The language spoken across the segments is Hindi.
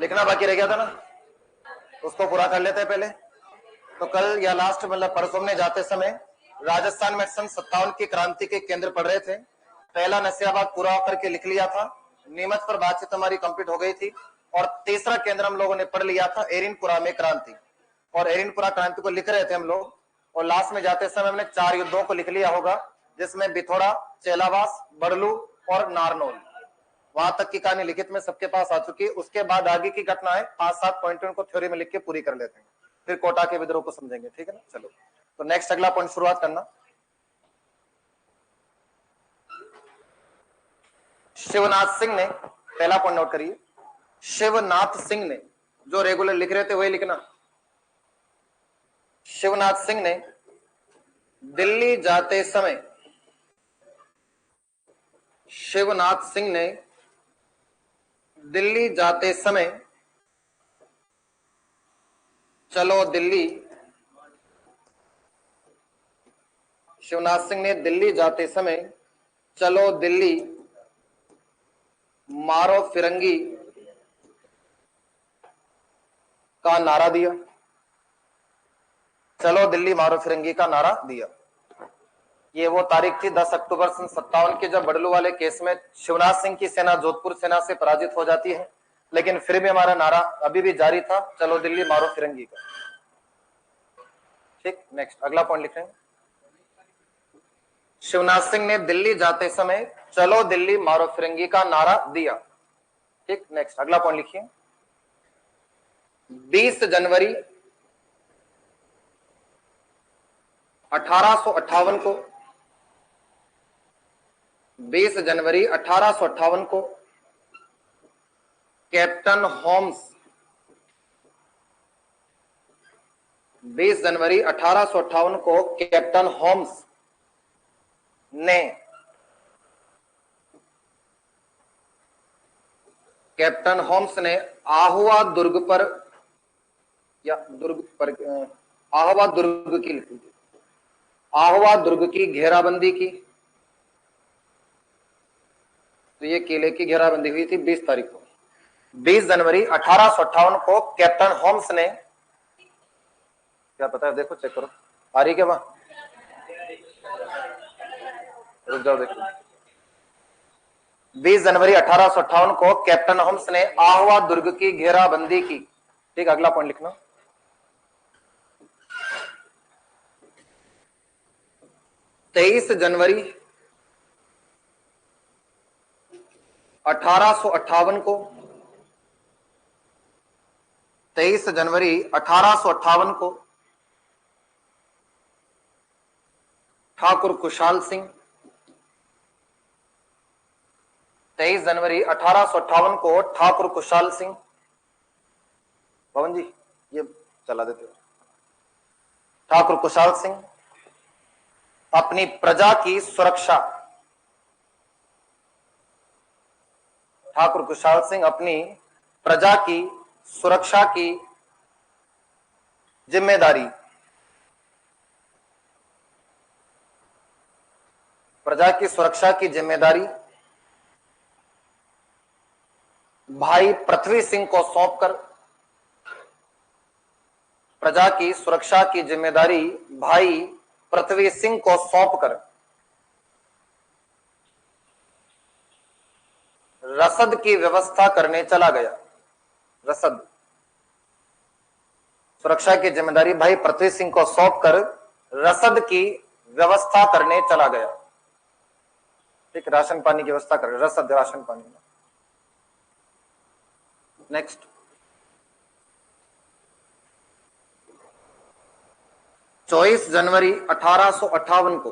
लिखना बाकी रह गया था ना, उसको पूरा कर लेते हैं पहले। तो कल या लास्ट मतलब परसों में जाते समय राजस्थान में सन 57 की क्रांति के केंद्र पढ़ रहे थे। पहला नसियाबाद पूरा करके लिख लिया था, नीमच पर बातचीत हमारी कंप्लीट हो गई थी, और तीसरा केंद्र हम लोगों ने पढ़ लिया था एरिनपुरा में क्रांति, और एरिनपुरा क्रांति को लिख रहे थे हम लोग। और लास्ट में जाते समय हमने 4 युद्धों को लिख लिया होगा, जिसमें बिथोड़ा, चेलावास, बड़लू और नारनौल। वहां तक की कहानी लिखित में सबके पास आ चुकी है। उसके बाद आगे की घटना है 5-7 पॉइंट को थ्योरी में लिख के पूरी कर लेते हैं, फिर कोटा के विद्रोह को समझेंगे, ठीक है ना। चलो तो नेक्स्ट अगला पॉइंट शुरुआत करना। शिवनाथ सिंह ने, पहला पॉइंट नोट करिए, शिवनाथ सिंह ने, जो रेगुलर लिख रहे थे वही लिखना। शिवनाथ सिंह ने दिल्ली जाते समय, शिवनाथ सिंह ने दिल्ली जाते समय चलो दिल्ली, शिवनाथ सिंह ने दिल्ली जाते समय चलो दिल्ली मारो फिरंगी का नारा दिया। चलो दिल्ली मारो फिरंगी का नारा दिया। ये वो तारीख थी 10 अक्टूबर सन 57 की, जब बड़लू वाले केस में शिवनाथ सिंह की सेना जोधपुर सेना से पराजित हो जाती है, लेकिन फिर भी हमारा नारा अभी भी जारी था, चलो दिल्ली मारो फिरंगी का। ठीक, नेक्स्ट अगला पॉइंट लिख रहे हैं। शिवनाथ सिंह ने दिल्ली जाते समय चलो दिल्ली मारो फिरंगी का नारा दिया। ठीक, नेक्स्ट अगला पॉइंट लिखिए। 20 जनवरी 1858 को, 20 जनवरी 1858 को कैप्टन होम्स, 20 जनवरी 1858 को कैप्टन होम्स ने, कैप्टन होम्स ने आहुआ दुर्ग पर, या दुर्ग पर, आहुआ दुर्ग की, आहुआ दुर्ग की घेराबंदी की। तो ये किले की घेराबंदी हुई थी 20 तारीख को। 20 जनवरी 1858 को कैप्टन होम्स ने, क्या पता है, देखो चेक करो आ रही क्या वहां, रुक जाओ देखो। 20 जनवरी 1858 को कैप्टन होम्स ने आहुआ दुर्ग की घेराबंदी की। ठीक, अगला पॉइंट लिखना। 23 जनवरी 1858 को, 23 जनवरी 1858 को ठाकुर खुशहाल सिंह, 23 जनवरी 1858 को ठाकुर खुशहाल सिंह, पवन जी ये चला देते हो, ठाकुर खुशहाल सिंह अपनी प्रजा की सुरक्षा, ठाकुर खुशहाल सिंह अपनी प्रजा की सुरक्षा की जिम्मेदारी, प्रजा की सुरक्षा की जिम्मेदारी भाई पृथ्वी सिंह को सौंपकर, प्रजा की सुरक्षा की जिम्मेदारी भाई पृथ्वी सिंह को सौंपकर रसद की व्यवस्था करने चला गया। रसद, सुरक्षा की जिम्मेदारी भाई पृथ्वी सिंह को सौंपकर रसद की व्यवस्था करने चला गया। ठीक, राशन पानी की व्यवस्था कर, रसद राशन पानी। नेक्स्ट, चौबीस जनवरी 1858 को,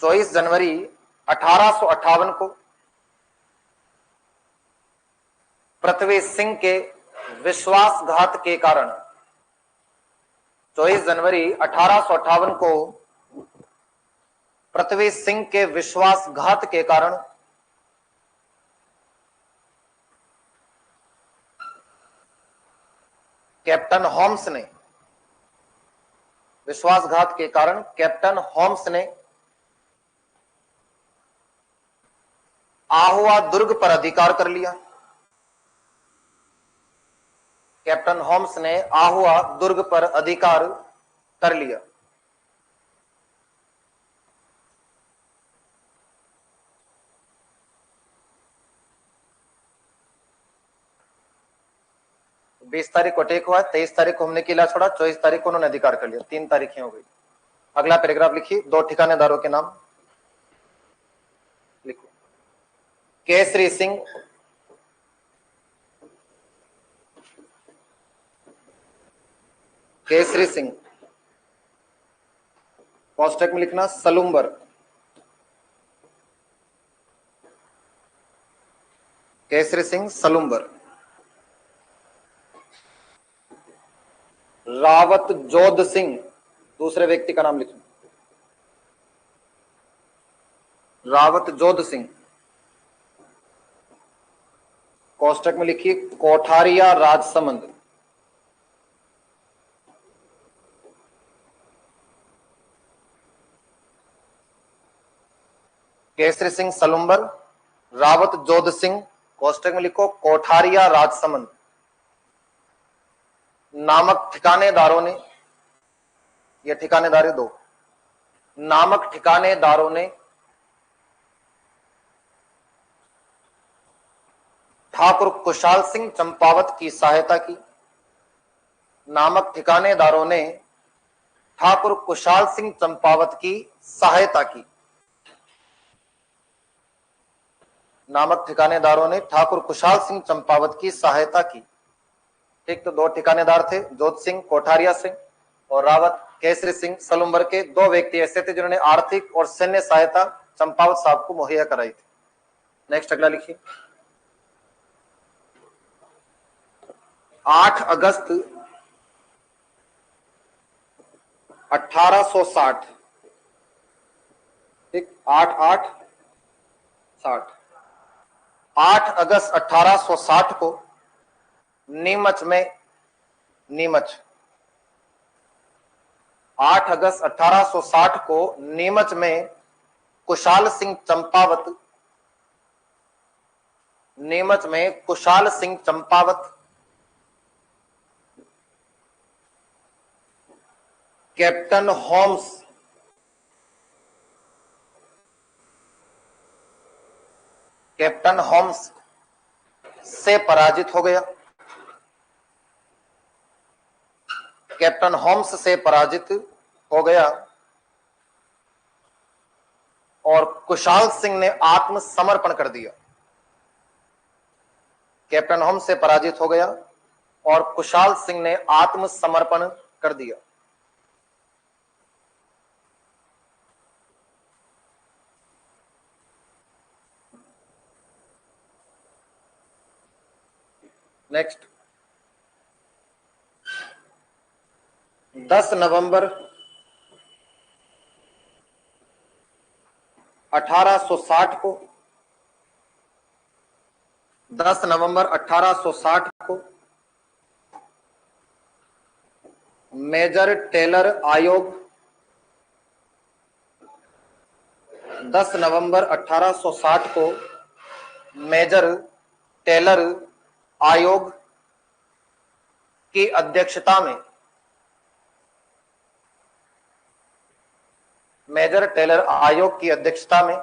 24 जनवरी 1858 को पृथ्वी सिंह के विश्वासघात के कारण, 24 जनवरी 1858 को पृथ्वी सिंह के विश्वासघात के कारण कैप्टन होम्स ने, विश्वासघात के कारण कैप्टन होम्स ने आहुआ दुर्ग पर अधिकार कर लिया। कैप्टन होम्स ने आहुआ दुर्ग पर अधिकार कर लिया। बीस तारीख को अटैक हुआ, 23 तारीख को हमने किला छोड़ा, 24 तारीख को उन्होंने अधिकार कर लिया। 3 तारीखें हो गई। अगला पैराग्राफ लिखिए, 2 ठिकानेदारों के नाम लिखो। केसरी सिंह, केसरी सिंह, कोष्टक में लिखना सलुम्बर, केसरी सिंह सलुम्बर। रावत जोध सिंह, दूसरे व्यक्ति का नाम लिखना, रावत जोध सिंह, कोष्टक में लिखिए कोठारिया राजसमंद, केसरी सिंह सलुम्बर, रावत जोध सिंह, कोष्टक में लिखो कोठारिया राजसमंद नामक ठिकानेदारों ने, ये ठिकानेदारी 2, नामक ठिकानेदारों ने ठाकुर कुशाल सिंह चंपावत की सहायता की। नामक ठिकानेदारों ने ठाकुर कुशाल सिंह चंपावत की सहायता की। नामक ठिकानेदारों ने ठाकुर कुशाल सिंह चंपावत की सहायता की। ठीक, तो 2 ठिकानेदार थे, जोध सिंह कोठारिया से और रावत केसरी सिंह सलुम्बर के। 2 व्यक्ति ऐसे थे जिन्होंने आर्थिक और सैन्य सहायता चंपावत साहब को मुहैया कराई थी। नेक्स्ट अगला लिखिए। 8 अगस्त 1860, ठीक, 8/8/60, 8 अगस्त 1860 को नीमच में, नीमच, 8 अगस्त 1860 को नीमच में कुशाल सिंह चंपावत, नीमच में Kushal Singh Champawat, captain Holmes, captain Holmes से पराजित हो गया। कैप्टन होम्स से पराजित हो गया और कुशाल सिंह ने आत्मसमर्पण कर दिया। कैप्टन होम्स से पराजित हो गया और कुशाल सिंह ने आत्मसमर्पण कर दिया। नेक्स्ट, 10 नवंबर 1860 को, 10 नवंबर 1860 को मेजर टेलर आयोग, 10 नवंबर 1860 को मेजर टेलर आयोग की अध्यक्षता में, मेजर टेलर आयोग की अध्यक्षता में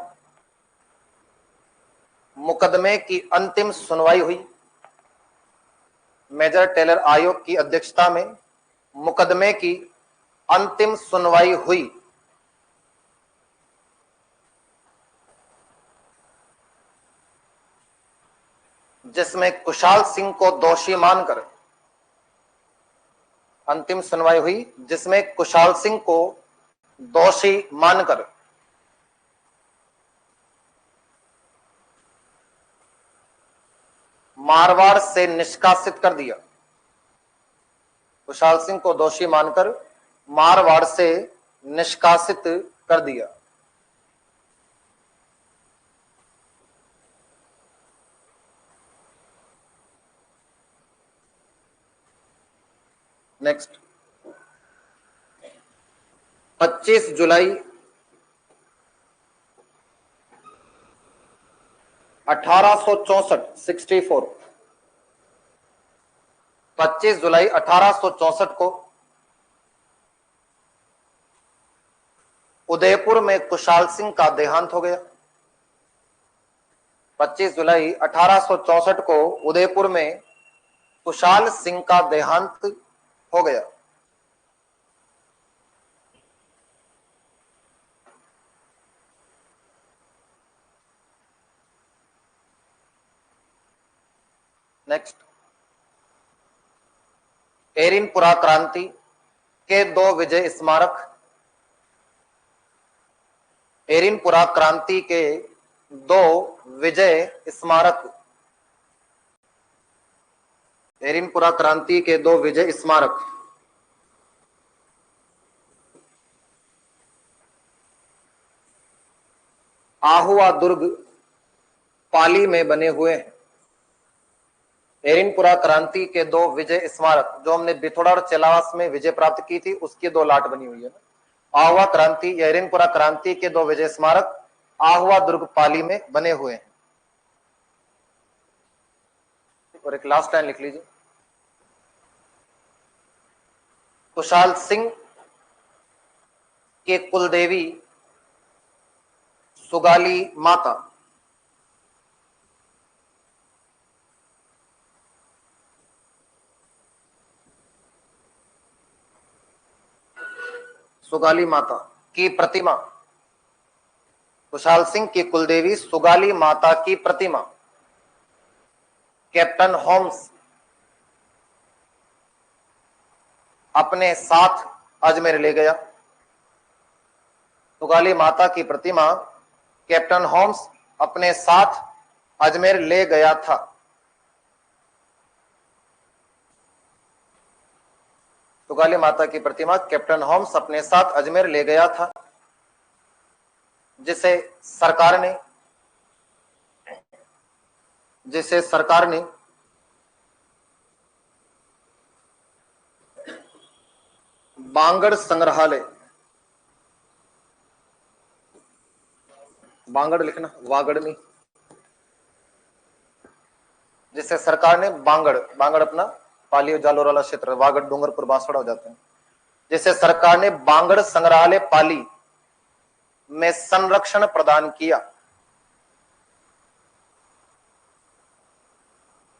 मुकदमे की अंतिम सुनवाई हुई। मेजर टेलर आयोग की अध्यक्षता में मुकदमे की अंतिम सुनवाई हुई। जिसमें कुशाल सिंह को दोषी मानकर, अंतिम सुनवाई हुई जिसमें कुशाल सिंह को दोषी मानकर मारवाड़ से निष्कासित कर दिया। कुशाल सिंह को दोषी मानकर मारवाड़ से निष्कासित कर दिया। नेक्स्ट, 25 जुलाई 1864 64 25 जुलाई 1864 को उदयपुर में कुशाल सिंह का देहांत हो गया। 25 जुलाई 1864 को उदयपुर में कुशाल सिंह का देहांत हो गया। नेक्स्ट, एरिनपुरा क्रांति के 2 विजय स्मारक। एरिनपुरा क्रांति के 2 विजय स्मारक। एरिनपुरा क्रांति के 2 विजय स्मारक आहुआ दुर्ग पाली में बने हुए हैं। एरिनपुरा क्रांति के 2 विजय स्मारक, जो हमने बिथोड़ा और चेलावास में विजय प्राप्त की थी, उसकी 2 लाट बनी हुई है ना। आहुआ क्रांति या एरिनपुरा क्रांति के 2 विजय स्मारक आहुआ दुर्ग पाली में बने हुए हैं। और एक लास्ट लाइन लिख लीजिए, कुशाल सिंह के कुलदेवी सुगाली माता। सुगाली माता की प्रतिमा, कुशाल सिंह की कुलदेवी सुगाली माता की प्रतिमा कैप्टन होम्स अपने साथ अजमेर ले गया। सुगाली माता की प्रतिमा कैप्टन होम्स अपने साथ अजमेर ले गया था। सुगाली माता की प्रतिमा कैप्टन होम्स अपने साथ अजमेर ले गया था, जिसे सरकार ने बांगड़ संग्रहालय, बांगड़ लिखना, वागड़ नहीं, जिसे सरकार ने बांगड़ अपना पाली जालोर वाला क्षेत्र, वागड़ डूंगरपुर बांसवाड़ा हो जाते हैं, जिसे सरकार ने बांगड़ संग्रहालय पाली में संरक्षण प्रदान किया।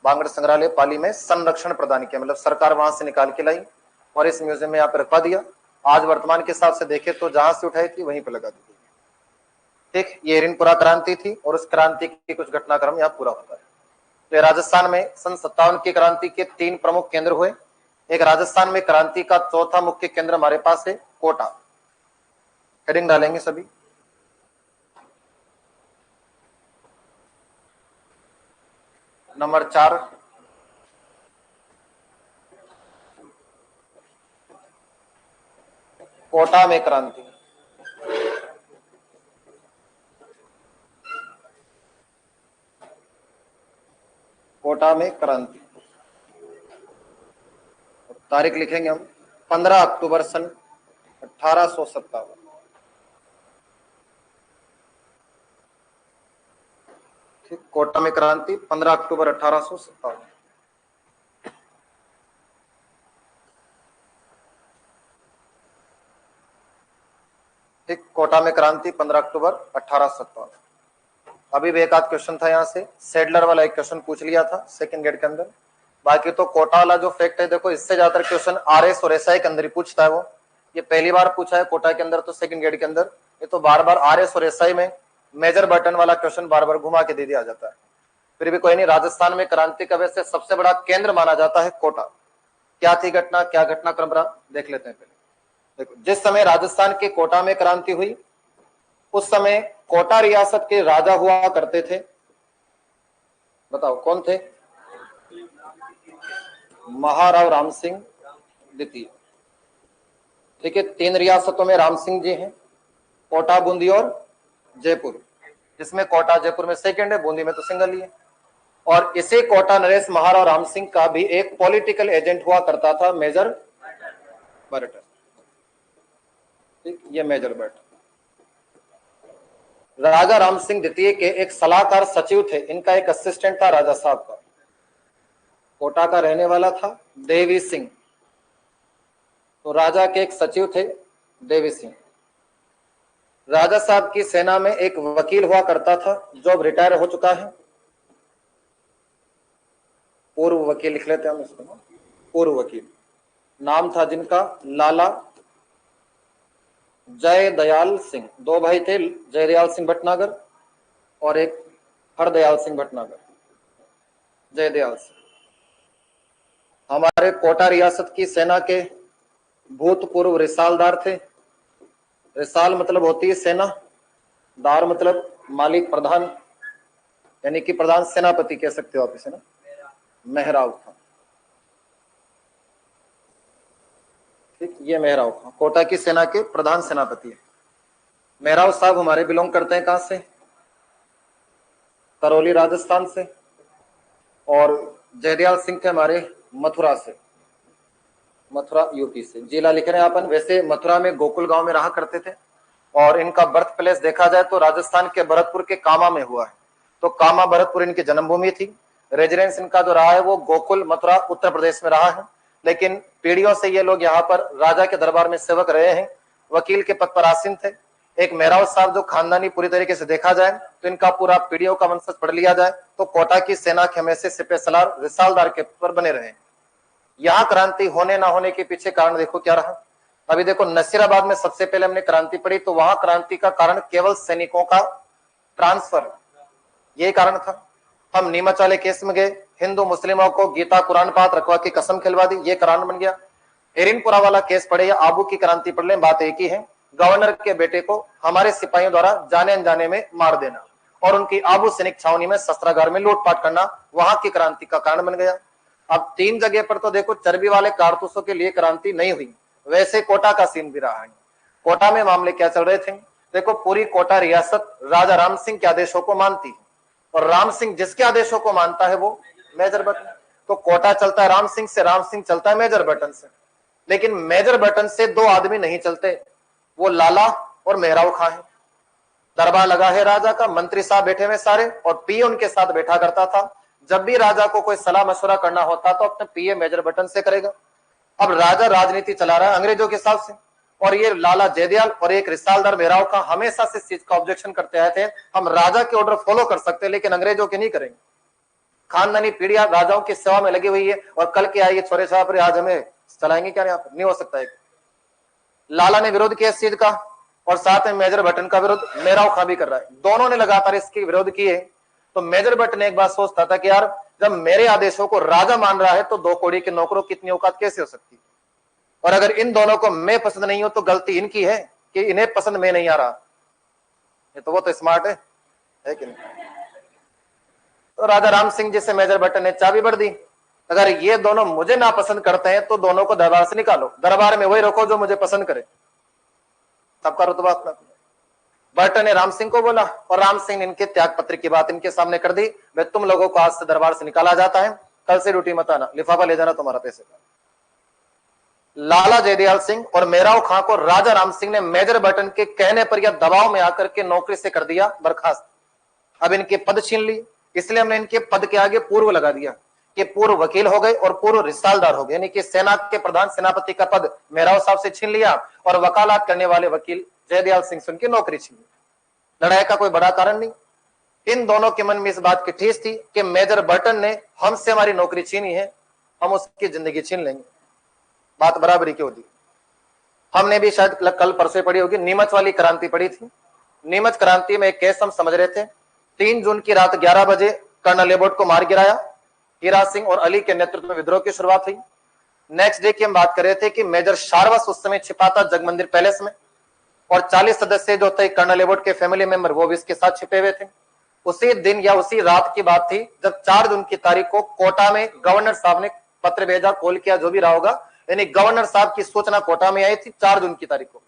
बांगड़ संग्रहालय पाली में संरक्षण प्रदान किया, मतलब सरकार वहां से निकाल के लाई और इस म्यूजियम में यहाँ पे रखवा दिया। आज वर्तमान के हिसाब से देखे तो जहां से उठाई थी वहीं पे लगा दी। ठीक, ये एरिनपुरा क्रांति थी और उस क्रांति की कुछ घटनाक्रम यहाँ पूरा होता है। तो राजस्थान में सन 57 की क्रांति के 3 प्रमुख केंद्र हुए। एक, राजस्थान में क्रांति का चौथा मुख्य केंद्र हमारे पास है कोटा। हेडिंग डालेंगे सभी। नंबर 4, कोटा में क्रांति। कोटा में क्रांति, तारीख लिखेंगे हम 15 अक्टूबर सन 1857। ठीक, कोटा में क्रांति 15 अक्टूबर 1857। ठीक, कोटा में क्रांति 15 अक्टूबर 1857। अभी भी एक आध क्वेश्चन था यहाँ से, सेडलर वाला एक क्वेश्चन पूछ लिया था सेकंड गेट के अंदर। बाकी तो कोटा वाला जो फैक्ट है, देखो इससे ज्यादातर क्वेश्चन आरएस और एसआई के अंदर ही पूछता है। वो ये पहली बार पूछा है कोटा के अंदर, तो सेकंड गेट के अंदर ये तो बार बार आरएस और एसआई में मेजर बटन वाला क्वेश्चन बार बार घुमा के दे दिया जाता है। फिर भी कोई नहीं, राजस्थान में क्रांति का वैसे सबसे बड़ा केंद्र माना जाता है कोटा। क्या थी घटना, क्या घटनाक्रम रहा, देख लेते हैं पहले। देखो, जिस समय राजस्थान के कोटा में क्रांति हुई उस समय कोटा रियासत के राजा हुआ करते थे। बताओ कौन थे? महाराव राम सिंह द्वितीय। ठीक है, 3 रियासतों में राम सिंह जी हैं, कोटा, बूंदी और जयपुर, जिसमें कोटा जयपुर में सेकंड है, बूंदी में तो सिंगल ही है। और इसे कोटा नरेश महाराव राम सिंह का भी एक पॉलिटिकल एजेंट हुआ करता था, मेजर बर्टन। ठीक, ये मेजर बर्टन। राजा राम सिंह द्वितीय के एक सलाहकार सचिव थे, इनका एक असिस्टेंट था राजा साहब का, कोटा का रहने वाला था देवी सिंह। तो राजा के एक सचिव थे देवी सिंह। राजा साहब की सेना में एक वकील हुआ करता था जो अब रिटायर हो चुका है, पूर्व वकील लिख लेते हैं हम इसको, पूर्व वकील, नाम था जिनका लाला जयदयाल सिंह। दो भाई थे, जयदयाल सिंह भटनागर और एक हरदयाल सिंह भटनागर। जयदयाल सिंह हमारे कोटा रियासत की सेना के भूतपूर्व रिसालदार थे। रिसाल मतलब होती है सेना, दार मतलब मालिक, प्रधान, यानी कि प्रधान सेनापति कह सकते हो आप इसे ना। मेहराव खां, ठीक, ये मेहराव खां कोटा की सेना के प्रधान सेनापति है। मेहराव साहब हमारे बिलोंग करते हैं कहां से? करौली राजस्थान से। और जयदयाल सिंह थे हमारे मथुरा से, मथुरा यूपी से। जिला लिख रहे हैं अपन, वैसे मथुरा में गोकुल गांव में रहा करते थे। और इनका बर्थ प्लेस देखा जाए तो राजस्थान के भरतपुर के कामा में हुआ है। तो कामा भरतपुर इनकी जन्मभूमि थी। रेजिडेंस इनका जो रहा है वो गोकुल मथुरा उत्तर प्रदेश में रहा है, लेकिन पीढ़ियों से ये लोग यहाँ पर राजा के दरबार में सेवक रहे हैं, वकील के पद पर आसीन थे। एक मेहराव साहब जो खानदानी पूरी तरीके से देखा जाए तो इनका पूरा पीढ़ियों का वंशज पढ़ लिया जाए तो कोटा की सेना के हमेशा सिपह सलार रिसालदार के पर बने रहे। यहाँ क्रांति होने ना होने के पीछे कारण देखो क्या रहा। अभी देखो नसीराबाद में सबसे पहले हमने क्रांति पढ़ी, तो वहां क्रांति का कारण केवल सैनिकों का ट्रांसफर, यही कारण था। हम नीमच वाले केस में गए, हिंदू मुस्लिमों को गीता कुरान पाठ रखवा की कसम खिलवा दी, ये कारण बन गया। एरिनपुरा वाला केस पढ़े या आबू की क्रांति पढ़ ले, बात एक ही है, गवर्नर के बेटे को हमारे सिपाहियों द्वारा जाने अनजाने में मार देना और उनकी आबू सैनिक छावनी में शस्त्रागार में लूटपाट करना वहां की क्रांति का कारण बन गया। अब 3 जगह पर तो देखो चर्बी वाले कारतूसों के लिए क्रांति नहीं हुई, वैसे कोटा का सीन भी रहा है। कोटा में मामले क्या चल रहे थे, देखो पूरी कोटा रियासत राजा राम सिंह के आदेशों को मानती है और राम सिंह जिसके आदेशों को मानता है वो मेजर बटन। तो कोटा चलता है राम सिंह से, राम सिंह चलता है मेजर बटन से। लेकिन मेजर बटन से 2 आदमी नहीं चलते, वो लाला और मेहराव खां है। दरबार लगा है राजा का, मंत्री साहब बैठे हुए सारे और पीए उनके साथ बैठा करता था। जब भी राजा को कोई सलाह मशवरा करना होता तो अपने पीए मेजर बटन से करेगा। अब राजा राजनीति चला रहा है अंग्रेजों के हिसाब से, और ये लाला जयदयाल और एक रिसालदार मेहराव खां हमेशा से इस चीज का ऑब्जेक्शन करते आए थे, हम राजा के ऑर्डर फॉलो कर सकते हैं लेकिन अंग्रेजों के नहीं करेंगे। खानदानी पीढ़ियां राजाओं की सेवा में लगी हुई है और कल के आएगी छोरे छापरे आज हमें चलाएंगे क्या? यहाँ पर नहीं हो सकता है। लाला ने विरोध किया इस चीज का और साथ में मेजर बटन का विरोध मेहराव खां भी कर रहा है। दोनों ने लगातार इसकी विरोध किए। तो मेजर बटन एक बात सोचता था कि यार जब मेरे आदेशों को राजा मान रहा है तो 2 कौड़ी के नौकरों की इतनी औकात कैसे हो सकती है? और अगर इन दोनों को मैं पसंद नहीं हूं तो गलती इनकी है कि इन्हें पसंद मैं नहीं आ रहा। ये तो वो तो स्मार्ट है कि नहीं? तो राजा राम सिंह जी से मेजर बटन ने चाबी भर दी, अगर ये दोनों मुझे ना पसंद करते हैं तो दोनों को दरबार से निकालो, दरबार में वही रखो जो मुझे पसंद करे। सबका रुतबा अपना। बटन ने राम सिंह को बोला और राम सिंह ने इनके त्याग पत्र की बात इनके सामने कर दी, भाई तुम लोगों को आज से दरबार से निकाला जाता है, कल से ड्यूटी मत आना, लिफाफा ले जाना तुम्हारा पैसे का। लाला जयदयाल सिंह और मेहराव खां को राजा राम सिंह ने मेजर बटन के कहने पर या दबाव में आकर के नौकरी से कर दिया बर्खास्त। अब इनके पद छीन लिए, इसलिए हमने इनके पद के आगे पूर्व लगा दिया कि पूर्व वकील हो गए और पूर्व रिसालदार हो गए, यानी कि सेना के प्रधान सेनापति का पद मेहराव साहब से छीन लिया और वकालत करने वाले वकील जयदयाल सिंह से उनकी नौकरी छीन ली। लड़ाई का कोई बड़ा कारण नहीं। इन दोनों के मन में इस बात की ठेस थी कि मेजर बटन ने हमसे हमारी नौकरी छीनी है, हम उसकी जिंदगी छीन लेंगे। बात बराबरी की होती। हमने भी शायद कल परसों पढ़ी होगी, नीमच वाली क्रांति पढ़ी थी। नीमच क्रांति में एक केस हम समझ रहे थे। 3 जून की रात 11 बजे कर्नल लेबोट को मार गिराया, हीरा सिंह और अली के नेतृत्व में विद्रोह की शुरुआत हुई। नेक्स्ट डे की हम बात कर रहे थे कि मेजर शारवस उस समय छिपा था जगमंदिर पैलेस में और 40 सदस्य जो थे कर्नल लेबोट के फैमिली मेंबर वो भी इसके साथ छिपे हुए थे। उसी दिन या उसी रात की बात थी जब 4 जून की तारीख को कोटा में गवर्नर साहब ने पत्र भेजा, कॉल किया, जो भी रहा होगा, यानी गवर्नर साहब की सूचना कोटा में आई थी 4 जून की तारीख को।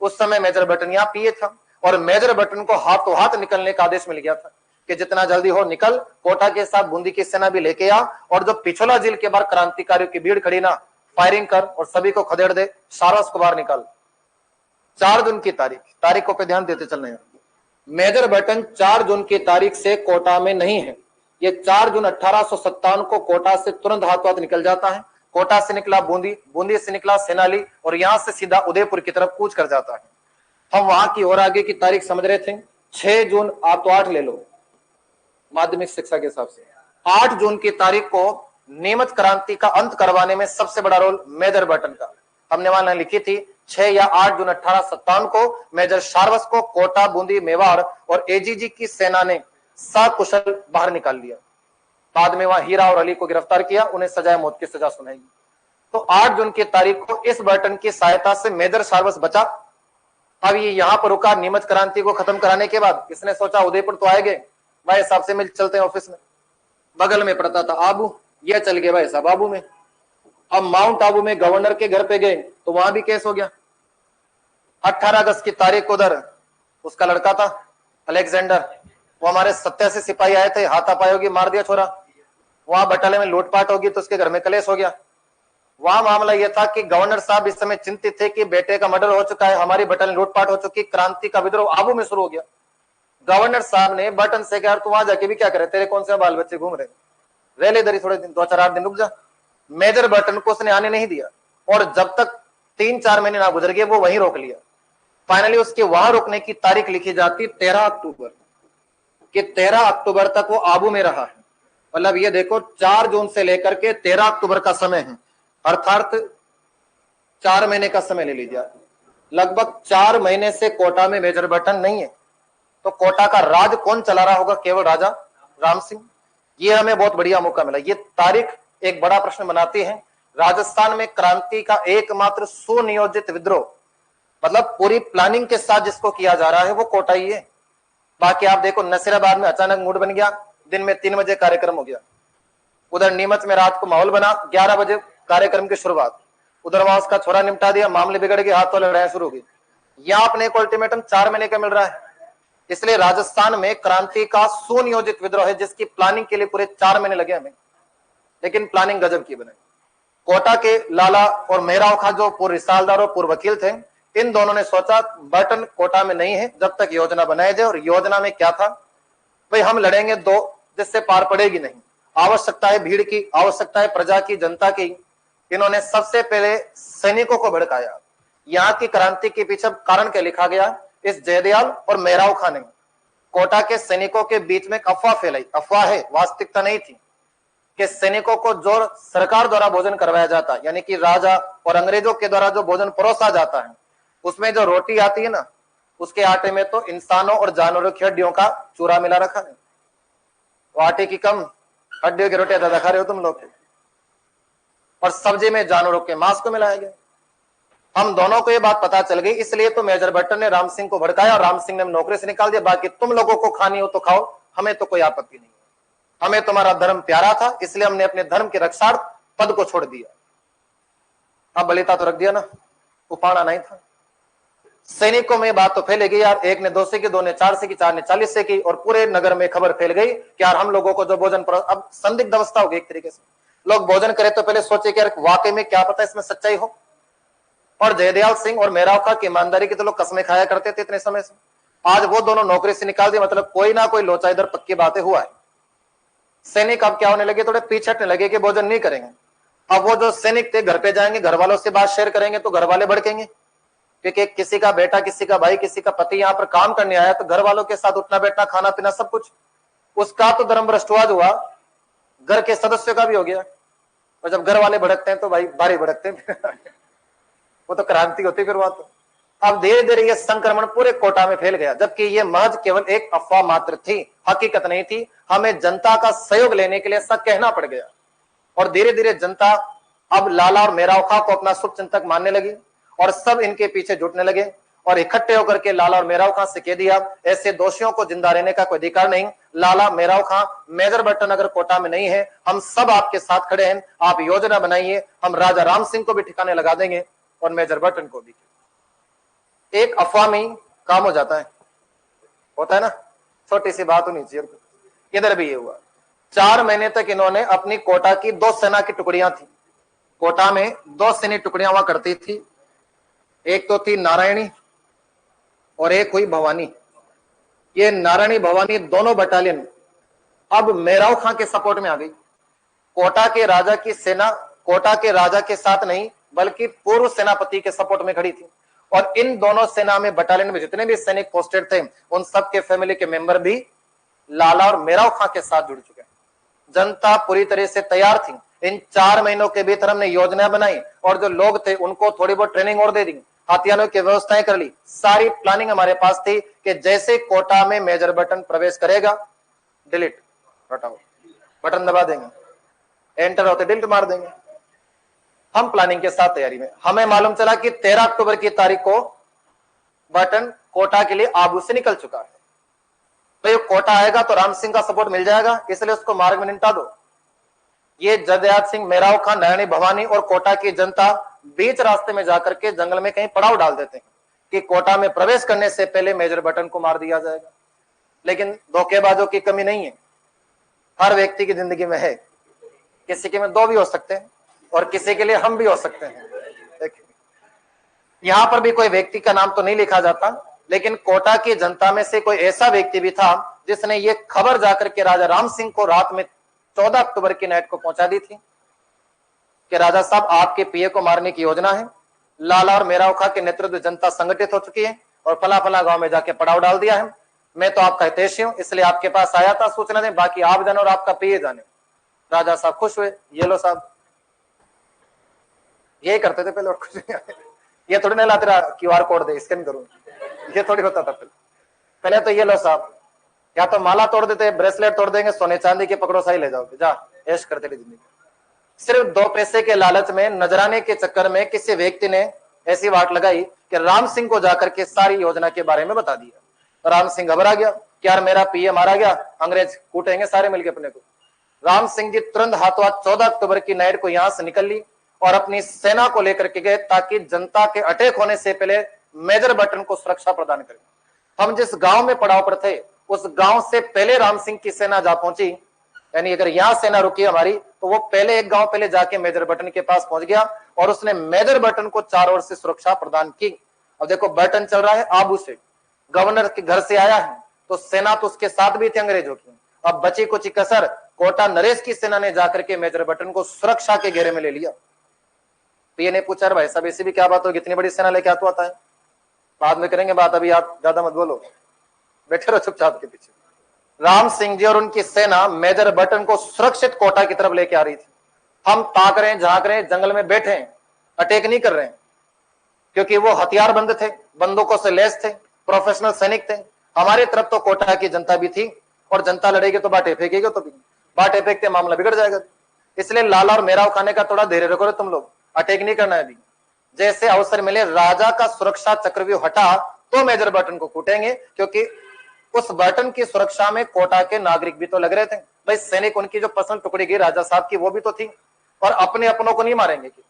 उस समय मेजर बटन यहाँ पीए था और मेजर बटन को हाथों हाथ निकलने का आदेश मिल गया था कि जितना जल्दी हो निकल, कोटा के साथ बूंदी की सेना भी लेके आ और जो पिछोला जेल के बाहर क्रांतिकारियों की भीड़ खड़ी ना, फायरिंग कर और सभी को खदेड़ दे, सारस को बाहर निकाल। 4 जून की तारीख को पे ध्यान देते चलने। मेजर बटन 4 जून की तारीख से कोटा में नहीं है। ये 4 जून 1857 को कोटा से तुरंत हाथों हाथ निकल जाता है। कोटा से निकला बूंदी, बूंदी से निकला सेनाली और यहां से सीधा उदयपुर की तरफ कूच कर जाता है। हम वहां की और आगे की तारीख समझ रहे थे। 6 जून, आप तो 8 ले लो माध्यमिक शिक्षा के हिसाब से। 8 जून की तारीख को नीमच क्रांति का अंत करवाने में सबसे बड़ा रोल मेजर बटन का। हमने वहां लिखी थी 6 या 8 जून 1857 को मेजर शार्वस को कोटा, बूंदी, मेवाड़ और एजीजी की सेना ने सकुशल बाहर निकाल लिया। बाद में वहां हीरा और अली को गिरफ्तार किया, उन्हें सजाए मौत की सजा सुनाई। तो 8 जून की तारीख को इस बटन की सहायता से मेजर शार्वस बचा। अब ये यहां पर रुका नीमच क्रांति को खत्म कराने के बाद। इसने सोचा उदयपुर तो आएंगे भाई साहब से मिल चलते हैं ऑफिस में। बगल में पड़ता था आबू, ये चल गए भाई साहब आबू में। अब माउंट आबू में गवर्नर के घर पे गए तो वहां भी केस हो गया। 18 अगस्त की तारीख को उधर उसका लड़का था अलेक्जेंडर, वो हमारे 87 सिपाही आए थे, हाथापाई होगी, मार दिया छोरा। वहां बटाले में लूटपाट होगी तो उसके घर में कलेश हो गया। वहां मामला यह था कि गवर्नर साहब इस समय चिंतित थे कि बेटे का मर्डर हो चुका है, हमारी बटालियन लूटपाट हो चुकी, क्रांति का विद्रोह आबू में शुरू हो गया। गवर्नर साहब ने बटन से कहा तू वहां जाके भी क्या करे, तेरे कौन से बाल बच्चे घूम रहे, रह ले इधर ही थोड़े दिन, 2-4-8 दिन रुक जा। मेजर बटन को उसने आने नहीं दिया और जब तक 3-4 महीने ना गुजर गए वो वहीं रोक लिया। फाइनली उसके वहां रोकने की तारीख लिखी जाती 13 अक्टूबर कि 13 अक्टूबर तक वो आबू में रहा है। मतलब ये देखो 4 जून से लेकर के 13 अक्टूबर का समय है, अर्थात 4 महीने का समय ले लीजिए। लगभग 4 महीने से कोटा में मेजर बटन नहीं है। तो कोटा का राज कौन चला रहा होगा? केवल राजा राम सिंह। ये हमें बहुत बढ़िया मौका मिला। ये तारीख एक बड़ा प्रश्न बनाती है। राजस्थान में क्रांति का एकमात्र सुनियोजित विद्रोह, मतलब पूरी प्लानिंग के साथ जिसको किया जा रहा है वो कोटा ही है। बाकी आप देखो नसीराबाद में अचानक मूड बन गया, दिन में 3 बजे कार्यक्रम हो गया। उधर नीमच में रात को माहौल बना, 11 बजे कार्यक्रम की शुरुआत। उधर वहां उसका छोरा निपटा दिया, मामले बिगड़ गए, हाथ वाले लड़ाई शुरू हो गई। यहाँ अपने एक अल्टीमेटम 4 महीने का मिल रहा है। इसलिए राजस्थान में क्रांति का सुनियोजित विद्रोह है जिसकी प्लानिंग के लिए पूरे 4 महीने लगे हमें, लेकिन प्लानिंग गजब की बने। कोटा के लाला और मेहराव खां जो पूर्व रिसालदार और पूर्व वकील थे, इन दोनों ने सोचा बटन कोटा में नहीं है जब तक योजना बनाई जाए। और योजना में क्या था भाई, हम लड़ेंगे दो जिससे पार पड़ेगी नहीं। आवश्यकता है भीड़ की, आवश्यकता है प्रजा की, जनता की। इन्होंने सबसे पहले सैनिकों को भड़काया। यहाँ की क्रांति के पीछे कारण क्या लिखा गया, इस जयदयाल और मेहराव खां ने कोटा के सैनिकों के बीच में एक अफवाह फैलाई। अफवाह है, वास्तविकता नहीं थी, कि सैनिकों को जो सरकार द्वारा भोजन करवाया जाता है, यानी कि राजा और अंग्रेजों के द्वारा जो भोजन परोसा जाता है, उसमें जो रोटी आती है ना, उसके आटे में तो इंसानों और जानवरों की हड्डियों का चूरा मिला रखा है। तो आटे की कम, हड्डियों की रोटियां ज्यादा खा रहे हो तुम लोग। और सब्जी में जानवरों के मांस को मिलाया गया। हम दोनों को ये बात पता चल गई, इसलिए तो मेजर बटन ने राम सिंह को भड़काया और राम सिंह ने नौकरी से निकाल दिया। बाकी तुम लोगों को खानी हो तो खाओ, हमें तो कोई आपत्ति नहीं। हमें तुम्हारा धर्म प्यारा था, इसलिए हमने अपने धर्म के रक्षार्थ पद को छोड़ दिया। अब बलिता तो रख दिया ना, उपाड़ा नहीं था। सैनिकों में बात तो फैलेगी यार, एक ने 2 से की, 2 ने 4 से की, 4 ने 40 से की, और पूरे नगर में खबर फैल गई कि यार हम लोगों को जो भोजन अब संदिग्ध अवस्था हो गई एक तरीके से। लोग भोजन करे तो पहले सोचे कि यार वाकई में क्या पता इसमें सच्चाई हो। और जयदयाल सिंह और मेहराव खां की ईमानदारी की तो लोग कसमें खाया करते थे इतने समय से। आज वो दोनों नौकरी से निकाल दिए, मतलब कोई ना कोई लोचा इधर पक्की बातें हुआ है। सैनिक अब क्या होने लगे, थोड़े पीछे हटने लगे कि भोजन नहीं करेंगे। अब वो जो सैनिक थे घर पे जाएंगे, घर वालों से बात शेयर करेंगे तो घर वाले भड़केंगे, क्योंकि किसी का बेटा, किसी का भाई, किसी का पति यहाँ पर काम करने आया तो घर वालों के साथ उठना बैठना, खाना पीना सब कुछ, उसका तो धर्म भ्रष्टवाद हुआ, घर के सदस्यों का भी हो गया। और जब घर वाले भड़कते हैं तो भाई भारी भड़कते हैं वो तो क्रांति होती फिर वहां तो। अब धीरे धीरे ये संक्रमण पूरे कोटा में फैल गया, जबकि ये महज केवल एक अफवाह मात्र थी, हकीकत नहीं थी। हमें जनता का सहयोग लेने के लिए ऐसा कहना पड़ गया। और धीरे धीरे जनता अब लाला और मेहराव खां को अपना शुभचिंतक मानने लगी और सब इनके पीछे जुटने लगे और इकट्ठे होकर के लाला और मेहराव खां से कह दिया ऐसे दोषियों को जिंदा रहने का कोई अधिकार नहीं। लाला, मेहराव खां, मेजर बटन अगर कोटा में नहीं है, हम सब आपके साथ खड़े हैं, आप योजना बनाइए, हम राजा राम सिंह को भी ठिकाने लगा देंगे और मेजर बटन को भी। एक अफवाह में काम हो जाता है, होता है ना, छोटी सी बात होनी चाहिए। इधर भी ये हुआ। 4 महीने तक इन्होंने अपनी कोटा की 2 सेना की टुकड़ियां थी। कोटा में 2 सैन्य टुकड़ियां हुआ करती थी, एक तो थी नारायणी और एक हुई भवानी। ये नारायणी भवानी दोनों बटालियन अब मेराव खां के सपोर्ट में आ गई। कोटा के राजा की सेना कोटा के राजा के साथ नहीं बल्कि पूर्व सेनापति के सपोर्ट में खड़ी थी। और इन दोनों सेना में बटालियन में जितने भी सैनिक पोस्टेड थे उन सब के फैमिली के मेंबर भी लाला और मेराव खां के साथ जुड़ चुके हैं। जनता पूरी तरह से तैयार थी। इन 4 महीनों के भीतर हमने योजना बनाई और जो लोग थे उनको थोड़ी बहुत ट्रेनिंग और दे दी, हथियारों की व्यवस्थाएं कर ली। सारी प्लानिंग हमारे पास थी कि जैसे कोटा में मेजर बटन प्रवेश करेगा, डिलीट हटाओ बटन दबा देंगे, एंटर होते डिलीट मार देंगे। हम प्लानिंग के साथ तैयारी में। हमें मालूम चला कि 13 अक्टूबर की तारीख को बटन कोटा के लिए आबू से निकल चुका है। तो ये कोटा आएगा तो राम सिंह का सपोर्ट मिल जाएगा, इसलिए उसको मार्ग में निपटा दो। ये जदयाद सिंह, मेराव खां, नारायणी भवानी और कोटा की जनता बीच रास्ते में जाकर के जंगल में कहीं पड़ाव डाल देते हैं कि कोटा में प्रवेश करने से पहले मेजर बटन को मार दिया जाएगा। लेकिन धोखेबाजों की कमी नहीं है, हर व्यक्ति की जिंदगी में है। किसी के में 2 भी हो सकते हैं और किसी के लिए हम भी हो सकते हैं। यहां पर भी कोई व्यक्ति का नाम तो नहीं लिखा जाता, लेकिन कोटा की जनता में से कोई ऐसा व्यक्ति भी था जिसने ये खबर जाकर के राजा राम सिंह को रात में 14 अक्टूबर की नाइट को पहुंचा दी थी कि राजा साहब आपके पीए को मारने की योजना है। लाला और मेराव खां के नेतृत्व जनता संगठित हो चुकी है और फला फला गांव में जाके पड़ाव डाल दिया है। मैं तो आपका हितैषी हूं, इसलिए आपके पास आया था सूचना दें, बाकी आप जाने और आपका पीए जाने। राजा साहब खुश हुए, ये लो साहब, ये करते थे पहले और कुछ नहीं। ये थोड़ी ना लाते रहा QR कोड दे स्कैन करूं, ये थोड़ी होता था पहले तो ये लो साहब, या तो माला तोड़ देते, ब्रेसलेट तोड़ देंगे, सोने चांदी के पकड़ो सही ले जाओगे, जा ऐश करते रहे जिंदगी। सिर्फ 2 पैसे के लालच में, नजराने के चक्कर में किसी व्यक्ति ने ऐसी वाट लगाई कि राम सिंह को जाकर के सारी योजना के बारे में बता दिया। राम सिंह घबरा गया कि यार मेरा पीए मारा गया, अंग्रेज कूटेंगे सारे मिलकर अपने को। राम सिंह जी तुरंत हाथों हाथ 14 अक्टूबर की नाइट को यहां से निकल ली और अपनी सेना को लेकर के गए ताकि जनता के अटैक होने से पहले मेजर बटन को सुरक्षा प्रदान करें। हम जिस गांव में पड़ाव पर थे उस गांव से पहले राम सिंह की सेना जा पहुंची, यानी अगर यहां सेना रुकी हमारी तो वो पहले एक गांव पहले जाके मेजर बटन के पास पहुंच गया और उसने मेजर बटन को चारों ओर से सुरक्षा प्रदान की। अब देखो बटन चल रहा है आबू से, गवर्नर के घर से आया है तो सेना तो उसके साथ भी थी अंग्रेजों की। अब बची कुछ कसर कोटा नरेश की सेना ने जाकर के मेजर बटन को सुरक्षा के घेरे में ले लिया। तो ये नहीं पूछा भाई साहब ऐसी भी क्या बात होगी, इतनी बड़ी सेना लेके आता है, बाद में करेंगे बात, अभी आप ज्यादा मत बोलो, बैठे रहो चुपचाप के पीछे। राम सिंह जी और उनकी सेना मेजर बटन को सुरक्षित कोटा की तरफ लेके आ रही थी। हम ताक रहे हैं, झांक रहे हैं, जंगल में बैठे हैं, अटैक नहीं कर रहे हैं क्योंकि वो हथियारबंद थे, बंदूकों से लैस थे, प्रोफेशनल सैनिक थे। हमारी तरफ तो कोटा की जनता भी थी और जनता लड़ेगी तो बाटे फेंकेगी, तो भी बाटे फेंकते मामला बिगड़ जाएगा। इसलिए लाला और मेराव खाने का थोड़ा धैर्य रखो, तुम लोग अटैक नहीं करना है अभी। जैसे अवसर मिले राजा का सुरक्षा चक्रव्यूह हटा तो मेजर बटन को कूटेंगे, क्योंकि उस बटन की सुरक्षा में कोटा के नागरिक भी तो लग रहे थे भाई। सैनिक उनकी जो पसंद टुकड़ी गई राजा साहब की वो भी तो थी, और अपने अपनों को नहीं मारेंगे कि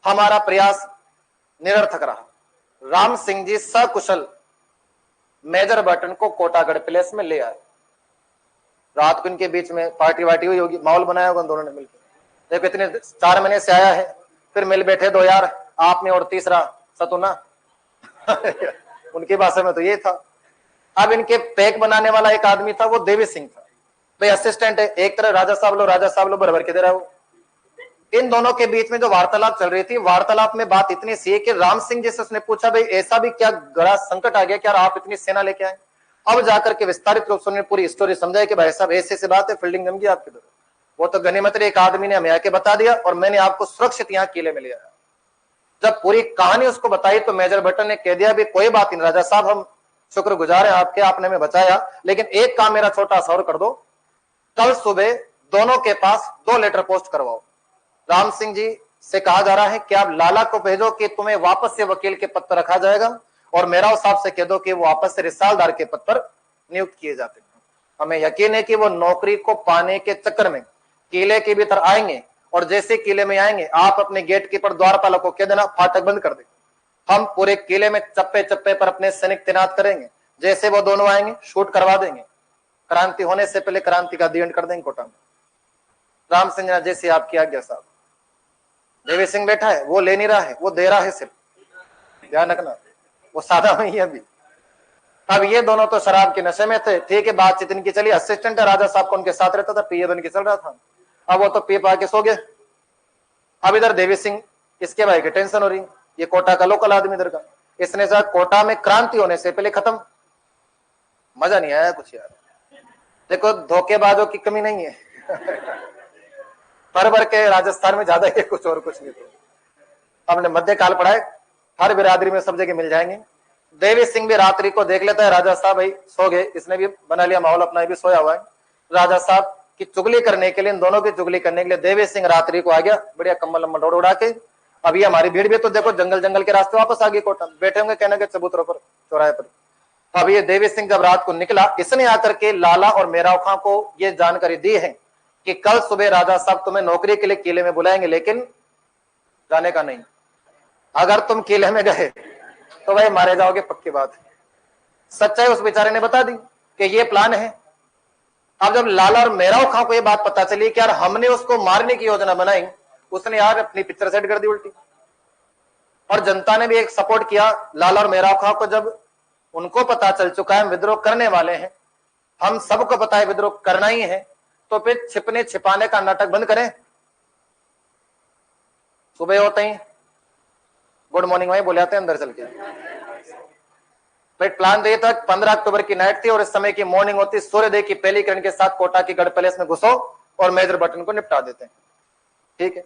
हमारा प्रयास निरर्थक रहा। राम सिंह जी सकुशल मेजर बटन को कोटागढ़ पैलेस में ले आए। रात को इनके बीच में पार्टी वार्टी हुई होगी, माहौल बनाया होगा दोनों ने मिलकर। देखो इतने 4 महीने से आया है, फिर मिल बैठे 2 यार आप में और तीसरा सतुना उनकी भाषा में तो ये था। अब इनके पैक बनाने वाला एक आदमी था, वो देवी सिंह था भाई, असिस्टेंट है। एक तरह राजा साहब लो बराबर के दे रहा है वो। इन दोनों के बीच में जो वार्तालाप चल रही थी, वार्तालाप में बात इतनी सी है कि राम सिंह जी से उसने पूछा भाई ऐसा भी क्या बड़ा संकट आ गया क्या आप इतनी सेना लेके आए। अब जाकर के विस्तारित रूप से उन्होंने पूरी स्टोरी समझाई कि भाई साहब ऐसे से बात है, फील्डिंग जम गई आपकी तरफ। वो तो गनीमत एक आदमी ने हमें आके बता दिया और मैंने आपको सुरक्षित यहाँ किले में ले आया। जब पूरी कहानी उसको बताई तो मेजर बटन ने कह दिया भी कोई बात नहीं राजा साहब, हम शुक्रगुजार हैं आपके, आपने हमें बचाया, लेकिन एक काम मेरा छोटा सा और कर दो, कल सुबह दोनों के पास 2 लेटर पोस्ट करवाओ। राम सिंह जी से कहा जा रहा है कि आप लाला को भेजो कि तुम्हें वापस से वकील के पद पर रखा जाएगा, और मेराव साहब से कह दो कि वो वापस से रिसालदार के पद पर नियुक्त किए जाते हैं। हमें यकीन है कि वो नौकरी को पाने के चक्कर में किले के भीतर आएंगे, और जैसे किले में आएंगे आप अपने गेट कीपर द्वारपाल को कह देना फाटक बंद कर दे। हम पूरे किले में चप्पे चप्पे पर अपने सैनिक तैनात करेंगे, जैसे वो दोनों आएंगे शूट करवा देंगे, क्रांति होने से पहले क्रांति का दी कर देंगे कोटा में। राम सिंह ने जैसे आपकी आज्ञा साहब। देवी सिंह बैठा है, वो ले नहीं रहा है, वो दे रहा है सिर्फ, ध्यान रखना, वो सादा नहीं है अभी। अब ये दोनों तो शराब के नशे में थे, ठीक है, बातचीत इनकी चली। असिस्टेंट है राजा साहब को उनके साथ रहता था, पीए बन के चल रहा था। अब वो तो पी पा के सो गए। अब इधर देवी सिंह, इसके भाई की टेंशन हो रही, ये कोटा का लोकल आदमी इधर का, इसने कहा कोटा में क्रांति होने से पहले खत्म। मजा नहीं आया कुछ यार। देखो धोखेबाजों की कमी नहीं है भर के राजस्थान में ज्यादा है कुछ और कुछ नहीं। तो हमने मध्यकाल पढ़ा है, हर बिरादरी में सब जगह मिल जाएंगे। देवी सिंह भी रात्रि को देख लेता है राजा साहब भाई सो गए, इसने भी बना लिया माहौल अपना, भी सोया हुआ है। राजा साहब की चुगली करने के लिए, इन दोनों की चुगली करने के लिए देवी सिंह रात्रि को आ गया, बढ़िया कम्बल वम्बल उड़ा के। अब ये हमारी भीड़ भी तो देखो जंगल जंगल के रास्ते वापस आ गई कोटा, बैठे होंगे कहने के चबूतरों पर, चौराहे पर। अब ये देवी सिंह जब रात को निकला, इसने आकर के लाला और मेराव खां को ये जानकारी दी है कि कल सुबह राजा साहब तुम्हें नौकरी के लिए किले में बुलाएंगे, लेकिन जाने का नहीं। अगर तुम किले में गए तो भाई मारे जाओगे, पक्की बात है। सच्चाई उस बेचारे ने बता दी कि ये प्लान है। अब जब लाला और मेराव खां को ये बात पता चली कि यार हमने उसको मारने की योजना बनाई, उसने यार अपनी पिक्चर सेट कर दी उल्टी। और जनता ने भी एक सपोर्ट किया लाला और मेराव खां को। जब उनको पता चल चुका है विद्रोह करने वाले हैं, हम सबको पता है विद्रोह करना ही है, तो फिर छिपने छिपाने का नाटक बंद करें। सुबह होते ही गुड मॉर्निंग भाई बोले आते हैं अंदर चल के। फिर प्लान ये था 15 अक्टूबर की नाइट थी और इस समय की मॉर्निंग होती, सूर्योदय की पहली किरण के साथ कोटा की गढ़ पैलेस में घुसो और मेजर बटन को निपटा देते हैं। ठीक है,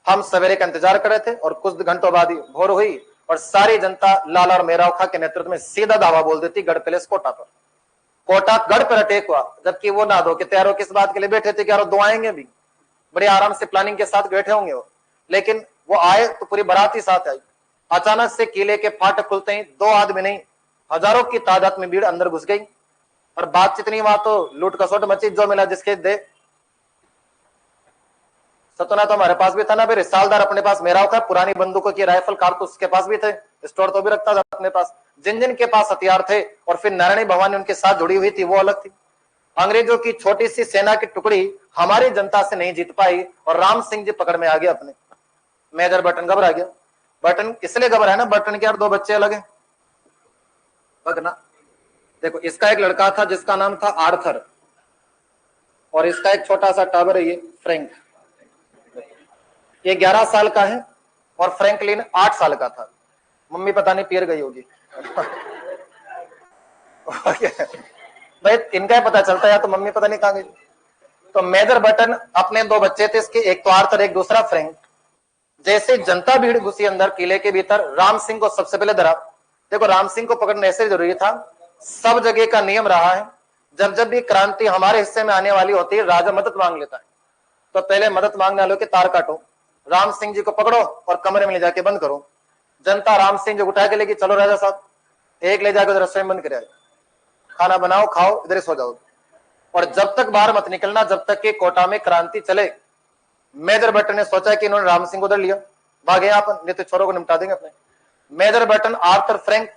हम सवेरे का इंतजार कर रहे थे और कुछ घंटों बाद ही भोर हुई और सारी जनता लाला और मेराव खां के नेतृत्व में सीधा दावा बोल देती गढ़ पैलेस कोटा पर। कोटा गढ़ पर अटैक हुआ, जबकि वो ना दो के तैयार हो किस बात के लिए बैठे थे कि यार दो आएंगे भी, बड़े आराम से प्लानिंग के साथ बैठे होंगे वो। लेकिन वो आए तो पूरी बारात ही साथ आई। अचानक से किले के फाटक खुलते ही दो आदमी नहीं हजारों की तादाद में भीड़ अंदर घुस गई और बातचीत नहीं, वहां तो लूट कसोट मची, जो मिला जिसके दे। सतना तो हमारे पास भी था ना, फिर सालदार अपने पास मेराव था, पुरानी बंदूकों की राइफल कारतूस उसके पास भी थे, स्टोर तो भी रखता था अपने पास। जिन जिन के पास हथियार थे और फिर नारायणी भवानी उनके साथ जुड़ी हुई थी वो अलग थी। अंग्रेजों की छोटी सी सेना की टुकड़ी हमारी जनता से नहीं जीत पाई और राम सिंह जी पकड़ में आ गए अपने। मेजर बटन घबरा गया। बटन इसलिए घबरा है ना, बटन के यार दो बच्चे अलग है ना। देखो इसका एक लड़का था जिसका नाम था आर्थर और इसका एक छोटा सा टावर है ये फ्रैंक। ये 11 साल का है और फ्रैंकलिन 8 साल का था। मम्मी पता नहीं पियर गई होगी भाई इनका ही पता चलता है, या तो मम्मी पता नहीं कहां गई। तो मेजर बटन अपने दो बच्चे थे इसके, एक तो आर्थर एक दूसरा फ्रैंक। जैसे जनता भीड़ घुसी अंदर किले के भीतर, राम सिंह को सबसे पहले धरा। देखो राम सिंह को पकड़ना ऐसे जरूरी था, सब जगह का नियम रहा है जब जब भी क्रांति हमारे हिस्से में आने वाली होती है राजा मदद मांग लेता है, तो पहले मदद मांगने वालों के तार काटो, राम सिंह जी को पकड़ो और कमरे में ले जाके बंद करो। जनता राम सिंह जी उठा के लेगी, चलो राजा साहब एक ले जाकर रसोई बंद करे, खाना बनाओ खाओ इधर सो जाओ और जब तक बाहर मत निकलना जब तक कि कोटा में क्रांति चले। मेजर बटन ने सोचा कि इन्होंने राम सिंह को उधर लिया, भागे यहाँ पर, नहीं तो छोरों को निपटा देंगे अपने। मेजर बटन आर्थर फ्रैंक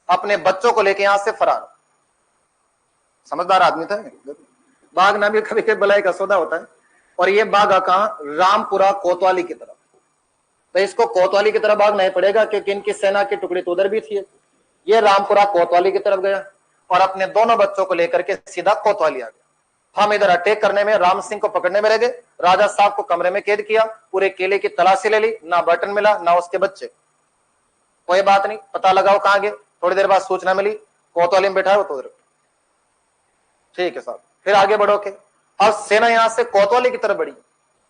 अपने बच्चों को लेके यहां से फरार। समझदार आदमी था, भागना भी कभी कभी बलाई का सौदा होता है। और ये भागा कहां, रामपुरा कोतवाली की तरफ। तो इसको कोतवाली की तरफ भागना ही पड़ेगा क्योंकि इनकी सेना की टुकड़ी तो उधर भी थी। ये रामपुरा कोतवाली की तरफ गया और अपने दोनों बच्चों को लेकर के सीधा कोतवाली आ गया। हम इधर अटैक करने में राम सिंह को पकड़ने में लगे, राजा साहब को कमरे में कैद किया, पूरे किले की तलाशी ले ली, ना बटन मिला ना उसके बच्चे। कोई बात नहीं, पता लगाओ कहां गए। थोड़ी देर बाद सूचना मिली कोतवाली में बैठा है वो तो। ठीक है साहब, फिर आगे बढ़ो के अब सेना यहां से कोतवाली की तरफ बढ़ी,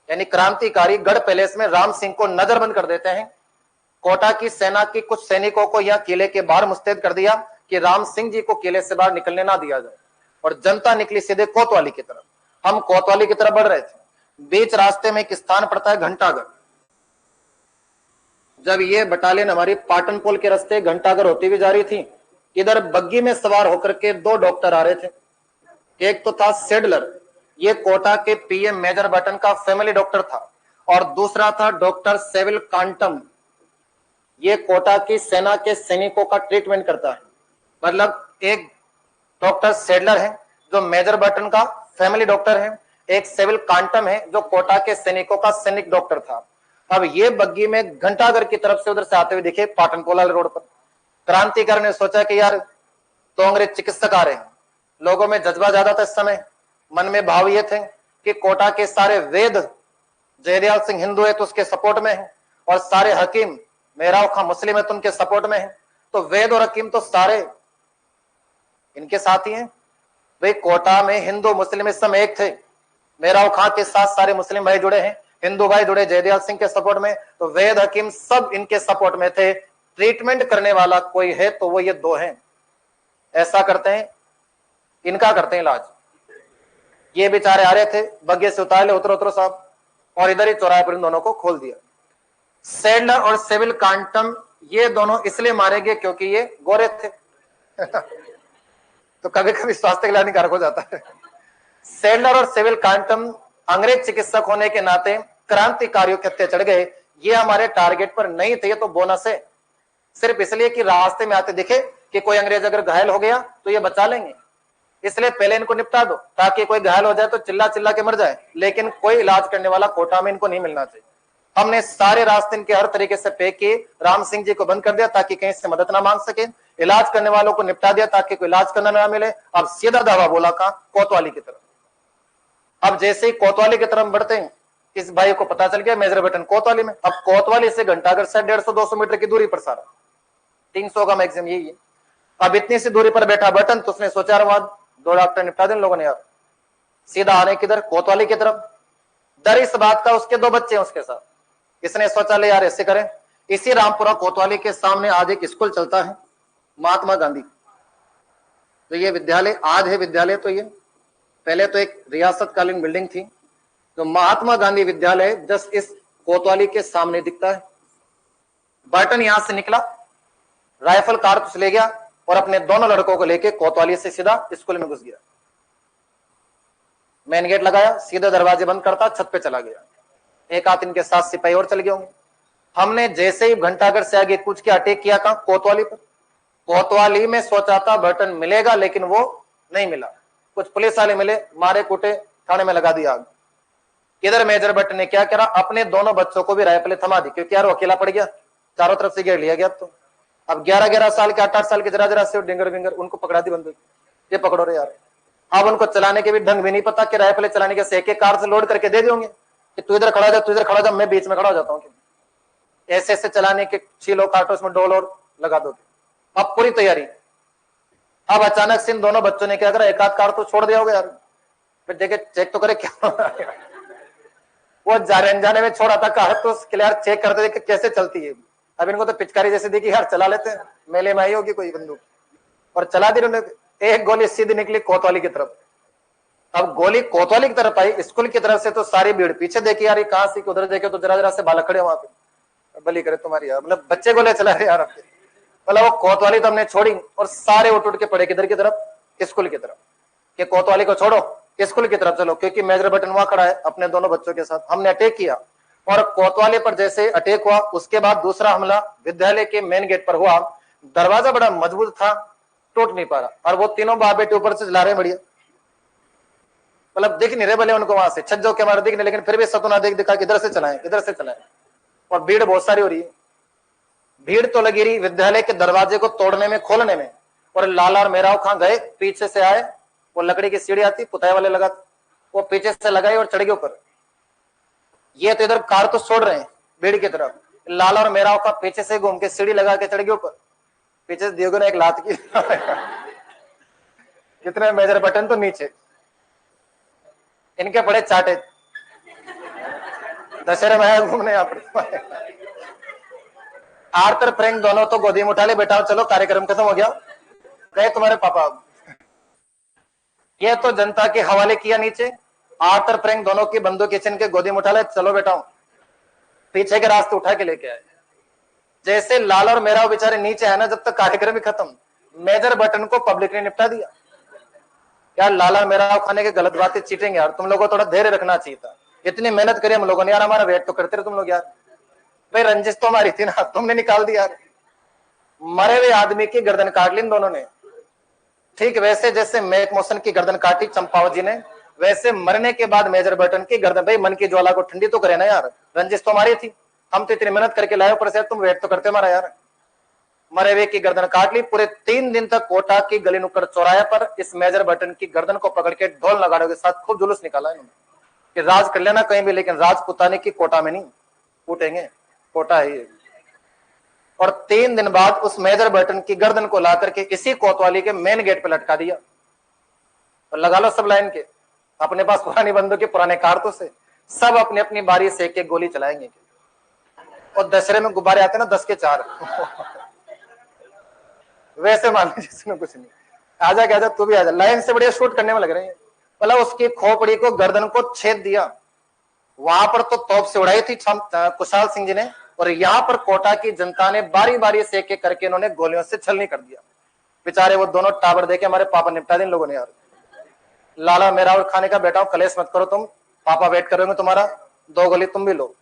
यानी क्रांतिकारी गढ़ पैलेस में राम सिंह को नजरबंद कर देते हैं। कोटा की सेना की कुछ सैनिकों को यह किले के बाहर मुस्तैद कर दिया कि राम सिंह जी को किले से बाहर निकलने ना दिया जाए और जनता निकली सीधे कोतवाली की तरफ। हम कोतवाली की तरफ बढ़ रहे थे, बीच रास्ते में एक स्थान पड़ता है घंटाघर। जब ये बटालियन हमारी पाटनपोल के रास्ते घंटाघर होती हुई जा रही थी, इधर बग्गी में सवार होकर के दो डॉक्टर आ रहे थे। एक तो था सेडलर, ये कोटा के पीएम मेजर बटन का फैमिली डॉक्टर था, और दूसरा था डॉक्टर सेविल कांटम, ये कोटा की सेना के सैनिकों का ट्रीटमेंट करता है। मतलब एक डॉक्टर सेडलर है जो मेजर बटन का फैमिली डॉक्टर है, एक सेविल कांटम है जो कोटा के सैनिकों का सैनिक डॉक्टर था। अब ये बग्गी में घंटाघर की तरफ से उधर से आते हुए दिखे पाटनपोल रोड पर। क्रांतिकारी ने सोचा कि यार तो अंग्रेज चिकित्सक आ रहे हैं। लोगों में जज्बा ज्यादा था इस समय, मन में भाव ये थे कि कोटा के सारे वेद, जयदयाल सिंह हिंदू है तो उसके सपोर्ट में है, और सारे हकीम, मेहराव खां मुस्लिम है तो उनके सपोर्ट में है, तो वेद और हकीम तो सारे इनके साथ ही हैं। भाई कोटा में हिंदू मुस्लिम इस समय एक थे, मेहराव खां के साथ सारे मुस्लिम भाई जुड़े हैं, हिंदू भाई जुड़े जयदयाल सिंह के सपोर्ट में, तो वेद हकीम सब इनके सपोर्ट में थे। ट्रीटमेंट करने वाला कोई है तो वो ये दो हैं। ऐसा करते हैं, इनका करते हैं इलाज। ये बेचारे आ रहे थे, बग्गे से उतार ले, उतरो उतरो साहब, और इधर ही चौराहे पर इन दोनों को खोल दिया। सैडलर और सिविल कांटम ये दोनों इसलिए मारे गए क्योंकि ये गोरे थे तो कभी कभी स्वास्थ्य के लिए हानिकारक हो जाता है। सैडलर और सिविल कांटम अंग्रेज चिकित्सक होने के नाते क्रांतिकारियों के हत्या चढ़ गए। ये हमारे टारगेट पर नहीं थे, ये तो बोनस है, सिर्फ इसलिए कि रास्ते में आते दिखे कि कोई अंग्रेज अगर घायल हो गया तो ये बचा लेंगे, इसलिए पहले इनको निपटा दो ताकि कोई घायल हो जाए तो चिल्ला चिल्ला के मर जाए, लेकिन कोई इलाज करने वाला कोटा में इनको नहीं मिलना चाहिए। हमने सारे रास्ते इनके हर तरीके से पे किए, राम सिंह जी को बंद कर दिया ताकि कहीं से मदद ना मांग सके, इलाज करने वालों को निपटा दिया ताकि कोई इलाज करना ना मिले। अब सीधा दावा बोला कहां, कोतवाली की तरफ। अब जैसे ही कोतवाली की तरफ बढ़ते हैं, इस भाई को पता चल गया मेजर बटन कोतवाली में। अब कोतवाली से घंटाघर से 150-200 मीटर की दूरी पर, सारा 300 का मैक्सिमम यही है। अब इतनी सी दूरी पर बैठा बटन, तो उसने सोचा दो डॉक्टर निपटा दें लोगों ने यार, सीधा आने किधर, कोतवाली की तरफ। डर इस बात का, उसके 2 बच्चे हैं उसके साथ, इसने सोचा ले यार ऐसे करें। इसी रामपुरा कोतवाली के सामने आज एक स्कूल चलता है, महात्मा गांधी, तो ये विद्यालय आज है विद्यालय, तो ये पहले तो एक रियासतकालीन बिल्डिंग थी, तो महात्मा गांधी विद्यालय जस्ट इस कोतवाली के सामने दिखता है। बर्टन यहां से निकला, राइफल कारतूस ले गया और अपने दोनों लड़कों को लेके कोतवाली से सीधा स्कूल में घुस गया। मेन गेट लगाया, सीधे दरवाजे बंद करता, छत पे चला गया। एक हाथ इनके साथ सिपाही और चल गए होंगे। हमने जैसे ही घंटाघर से आगे कूच के अटैक किया, कहां, कोतवाली पर। कोतवाली में सोचा था बर्टन मिलेगा, लेकिन वो नहीं मिला। कुछ पुलिस वाले मिले, मारे कूटे, थाने में लगा दिया आग। इधर मेजर बटन ने क्या करा, अपने दोनों बच्चों को भी राइफलें थमा दी, क्योंकि यार वो अकेला पड़ गया, चारों तरफ से घेर लिया गया। तो अब 11-11 साल के, 8-8 साल के जरा से डिंगर विंगर, उनको पकड़ा दी बंदूक, ये पकड़ो रे यार। अब उनको चलाने के भी ढंग भी नहीं पता कि राइफलें चलाने के, एक कार से लोड करके दे देंगे कि तू इधर खड़ा जा, तू इधर खड़ा जा, मैं बीच में खड़ा हो जाता हूँ। ऐसे ऐसे चलाने के छीलो काटो, उसमें डोल और लगा दोगे। अब पूरी तैयारी। अब अचानक से इन दोनों बच्चों ने क्या करा, एक आध कार तो छोड़ दिया होगा यार, फिर देखे चेक तो करे क्या वो जाने अनजाने में छोड़ा था कार, तो उसके लिए यार चेक करते देखे कैसे चलती है। अब इनको तो पिचकारी जैसे देखी, यार चला लेते हैं, मेले में आई होगी कोई बंदूक, और चला दी उन्होंने। एक गोली सीधी निकली कोतवाली की तरफ। अब गोली कोतवाली की तरफ आई, स्कूल की तरफ से तो सारी भीड़ पीछे देखी यार, कहां से, उधर देखे तो जरा से बालक खड़े वहां पे, बली करे तुम्हारी यार, मतलब बच्चे गोले चला रहे यार आपके। मतलब वो कोतवाली तो हमने छोड़ी और सारे उठ के पड़े किधर की तरफ, स्कूल की तरफ, कि कोतवाली को छोड़ो, स्कूल की तरफ चलो, क्योंकि मेजर बटन वहां खड़ा है अपने दोनों बच्चों के साथ। हमने अटैक किया और कोतवाली पर जैसे अटैक हुआ, उसके बाद दूसरा हमला विद्यालय के मेन गेट पर हुआ। दरवाजा बड़ा मजबूत था, टूट नहीं पा रहा, और वो तीनों बाप बेटे ऊपर से चला रहे बढ़िया, मतलब दिख नहीं रहे भले उनको वहां से, छज्जों के मारे दिख नहीं, लेकिन फिर भी सतुना देख दिखा किधर से चलाएं, किधर से चलाएं। और भीड़ बहुत सारी हो रही है, भीड़ तो लगी रही विद्यालय के दरवाजे को तोड़ने में, खोलने में। और लाला और मेहराव खां गए, पीछे से आए, वो लकड़ी की सीढ़ी आती, पुताई वाले लगा, वो पीछे से लगाई और चढ़ गए ऊपर। ये तो इधर कार तो छोड़ रहे हैं भीड़ की तरफ, लाला और मेहराव खां पीछे से घूम के सीढ़ी लगा के चढ़ गए ऊपर। पीछे से दियोगे ने एक लात की कितने मेजर बटन तो नीचे, इनके बड़े चाटे। दशहरे में घूमने यहाँ पर आर्थर फ्रैंक दोनों तो गोदी में उठा ले, बेटा चलो कार्यक्रम खत्म हो गया, गए तुम्हारे पापा। ये तो जनता के हवाले किया नीचे, आर्थर फ्रैंक दोनों की बंदूक किचन के गोदी में उठा ले, चलो बेटा, पीछे के रास्ते उठा के लेके आए। जैसे लाल और मेरा बेचारे नीचे है ना, जब तक कार्यक्रम ही खत्म, मेजर बटन को पब्लिक ने निपटा दिया। यार लाला मेरा खाने के गलत बातें चीटेंगे यार, तुम लोगों को थोड़ा धैर्य रखना चाहिए था। इतनी मेहनत करी हम लोगों ने यार, हमारा वेट तो करते रहे तुम लोग यार। भाई रंजिश तो हमारी थी ना, तुमने निकाल दिया यार। मरे हुए आदमी की गर्दन काट ली इन दोनों ने, ठीक वैसे जैसे मैक मोशन की गर्दन काटी चंपावत जी ने, वैसे मरने के बाद मेजर बटन की गर्दन। भाई मन की ज्वाला को ठंडी तो करे ना यार, रंजिश तो हमारी थी, हम तो इतनी मेहनत करके लाए, ऊपर से तुम वेट तो करते हमारा यार। मरे हुए की गर्दन काट ली। पूरे 3 दिन तक कोटा की गली नुक्कड़ चौराहे पर इस मेजर बटन की गर्दन को पकड़ के ढोल नगाड़ों के साथ खूब जुलूस निकाला इन्होंने कि राज कर लेना कहीं भी, लेकिन राजपुतानी की कोटा में नहीं फूटेंगे, कोटा है ये। और 3 दिन बाद उस मेजर बटन की गर्दन को ला करके इसी कोतवाली के मेन गेट पे लटका दिया। और लगा लो सब लाइन के, अपने पास पुरानी बंदूक के पुराने कारतूस से सब अपनी अपनी बारी से एक गोली चलाएंगे। और दशहरे में गुब्बारे आते ना 10 के 4 वैसे मान लीजिए इसमें कुछ नहीं, आजा क्या, तू भी आजा, लाइन से बढ़िया शूट करने में लग रहे हैं। मतलब उसकी खोपड़ी को गर्दन को छेद दिया। वहां पर तो तोप से उड़ाई थी कुशाल सिंह जी ने, और यहाँ पर कोटा की जनता ने बारी बारी से एक एक करके इन्होंने गोलियों से छलनी कर दिया। बेचारे वो दोनों टावर देके हमारे पापा निपटा दिन लोगों ने। यार लाला मेरा और खाने का बेटा, कलेश मत करो तुम, पापा वेट करोगे तुम्हारा, 2 गोली तुम भी लो,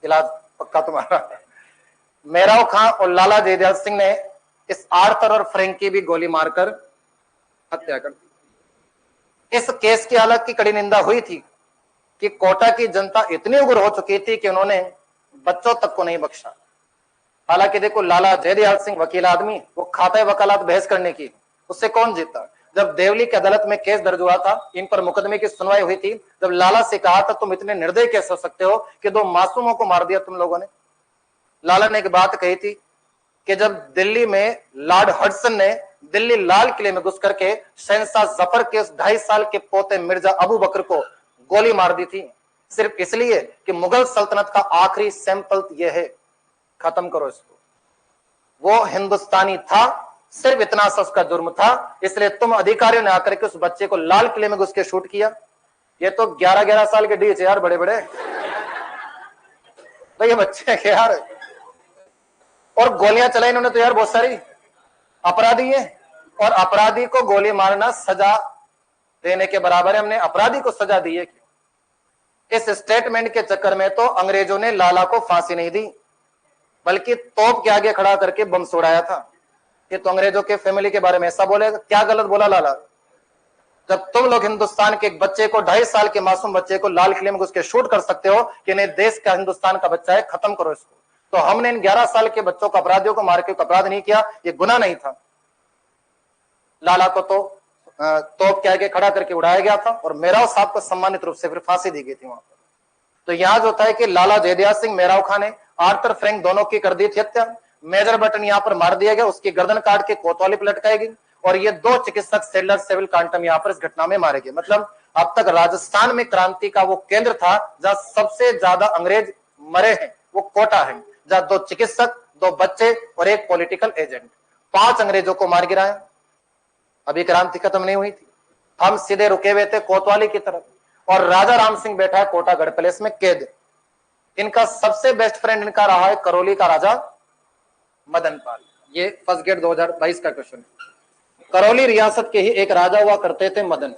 इलाज पक्का तुम्हारा। मेराव खां और लाला जयदयाल सिंह ने इस आर्थर और फ्रैंक की भी गोली मारकर हत्या कर दी। इस केस की हालत की कड़ी निंदा हुई थी कि कोटा की जनता इतनी उग्र हो चुकी थी कि उन्होंने बच्चों तक को नहीं बख्शा। हालांकि देखो लाला जयदयाल सिंह वकील आदमी, वो खाता है वकालत बहस करने की, उससे कौन जीता। जब देवली की अदालत में केस दर्ज हुआ था, इन पर मुकदमे की सुनवाई हुई थी, जब लाला से कहा था तुम इतने निर्दयी कैसे हो सकते हो कि 2 मासूमों को मार दिया तुम लोगों ने। लाला ने एक बात कही थी कि जब दिल्ली में लॉर्ड हडसन ने दिल्ली लाल किले में घुस करके शहंशाह जफर के 2.5 साल के पोते मिर्जा अबू बकर को गोली मार दी थी, सिर्फ इसलिए कि मुगल सल्तनत का आखिरी सैंपल यह है, खत्म करो इसको। वो हिंदुस्तानी था, सिर्फ इतना सा उसका जुर्म था, इसलिए तुम अधिकारियों ने आकर के उस बच्चे को लाल किले में घुस के शूट किया। ये तो 11-11 साल के डीच यार, बड़े बड़े भाई ये बच्चे हैं यार। और गोलियां चलाई इन्होंने तो यार बहुत सारी, अपराधी है, और अपराधी को गोली मारना सजा देने के बराबर है। हमने अपराधी को सजा दी है। इस स्टेटमेंट के चक्कर में तो अंग्रेजों ने लाला को फांसी नहीं दी, बल्कि तोप के आगे खड़ा करके बम उड़ाया था। ये तो अंग्रेजों के फैमिली के बारे में ऐसा बोलेगा, क्या गलत बोला लाला। जब तुम लोग हिंदुस्तान के एक बच्चे को, 2.5 साल के मासूम बच्चे को लाल किले में घुस के शूट कर सकते हो कि नहीं देश का हिंदुस्तान का बच्चा है, खत्म करो इसको, तो हमने इन 11 साल के बच्चों को, अपराधियों को मार के अपराध नहीं किया, ये गुनाह नहीं था। लाला को तो तोप के आगे खड़ा करके उड़ाया गया था, और मेराव साहब को सम्मानित रूप से फिर फांसी दी गई थी वहां पर। तो यहां जो होता है कि लाला जयदयाल सिंह, मेराव खां ने आर्थर फ्रैंक दोनों की कर दी थी हत्या। मेजर बटन यहां पर मार दिया गया, उसकी गर्दन काट के कोतवाली पर लटकाई गई, और ये 2 चिकित्सक सेलर सिविल कांटम यहां पर इस घटना में मारे गए। मतलब अब तक राजस्थान में क्रांति का वो केंद्र था जहां सबसे ज्यादा अंग्रेज मरे हैं, वो कोटा है, जहां 2 चिकित्सक, 2 बच्चे और 1 पॉलिटिकल एजेंट, 5 अंग्रेजों को मार गिराया। अभी क्रांति खत्म नहीं हुई थी, हम सीधे रुके हुए थे कोतवाली की तरफ, और राजा राम सिंह बैठा है कोटागढ़ पैलेस में कैद। इनका सबसे बेस्ट फ्रेंड इनका रहा है करौली का राजा मदन पाल। ये फर्स्ट गेट 2022 का क्वेश्चन है। करौली रियासत के ही एक राजा हुआ करते थे मदन,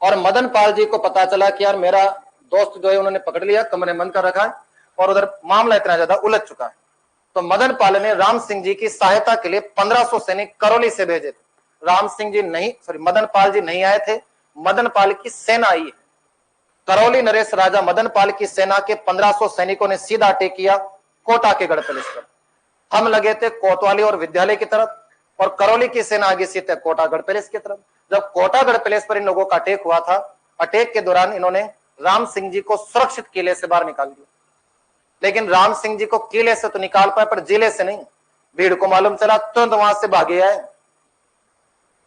और मदन पाल जी को पता चला कि यार मेरा दोस्त जो है उन्होंने पकड़ लिया, कमरे बंद कर रखा है, और उधर मामला इतना ज्यादा उलझ चुका है। तो मदन पाल ने राम सिंह जी की सहायता के लिए 1500 सैनिक करौली से भेजे थे। राम सिंह जी नहीं, सॉरी मदन पाल जी नहीं आए थे, मदन पाल की सेना आई है। करौली नरेश राजा मदन पाल की सेना के 1500 सैनिकों ने सीधा अटैक किया कोटा के गढ़ पैलेस पर। हम लगे थे कोतवाली और विद्यालय की तरफ, और करौली की सेना आगे से कोटागढ़ पैलेस की तरफ। जब कोटागढ़ पैलेस पर इन लोगों का अटैक हुआ था, अटैक के दौरान इन्होंने राम सिंह जी को सुरक्षित किले से बाहर निकाल दिया, लेकिन राम सिंह जी को किले से तो निकाल पाए पर जिले से नहीं। भीड़ को मालूम चला, तुरंत वहां से भागे आए,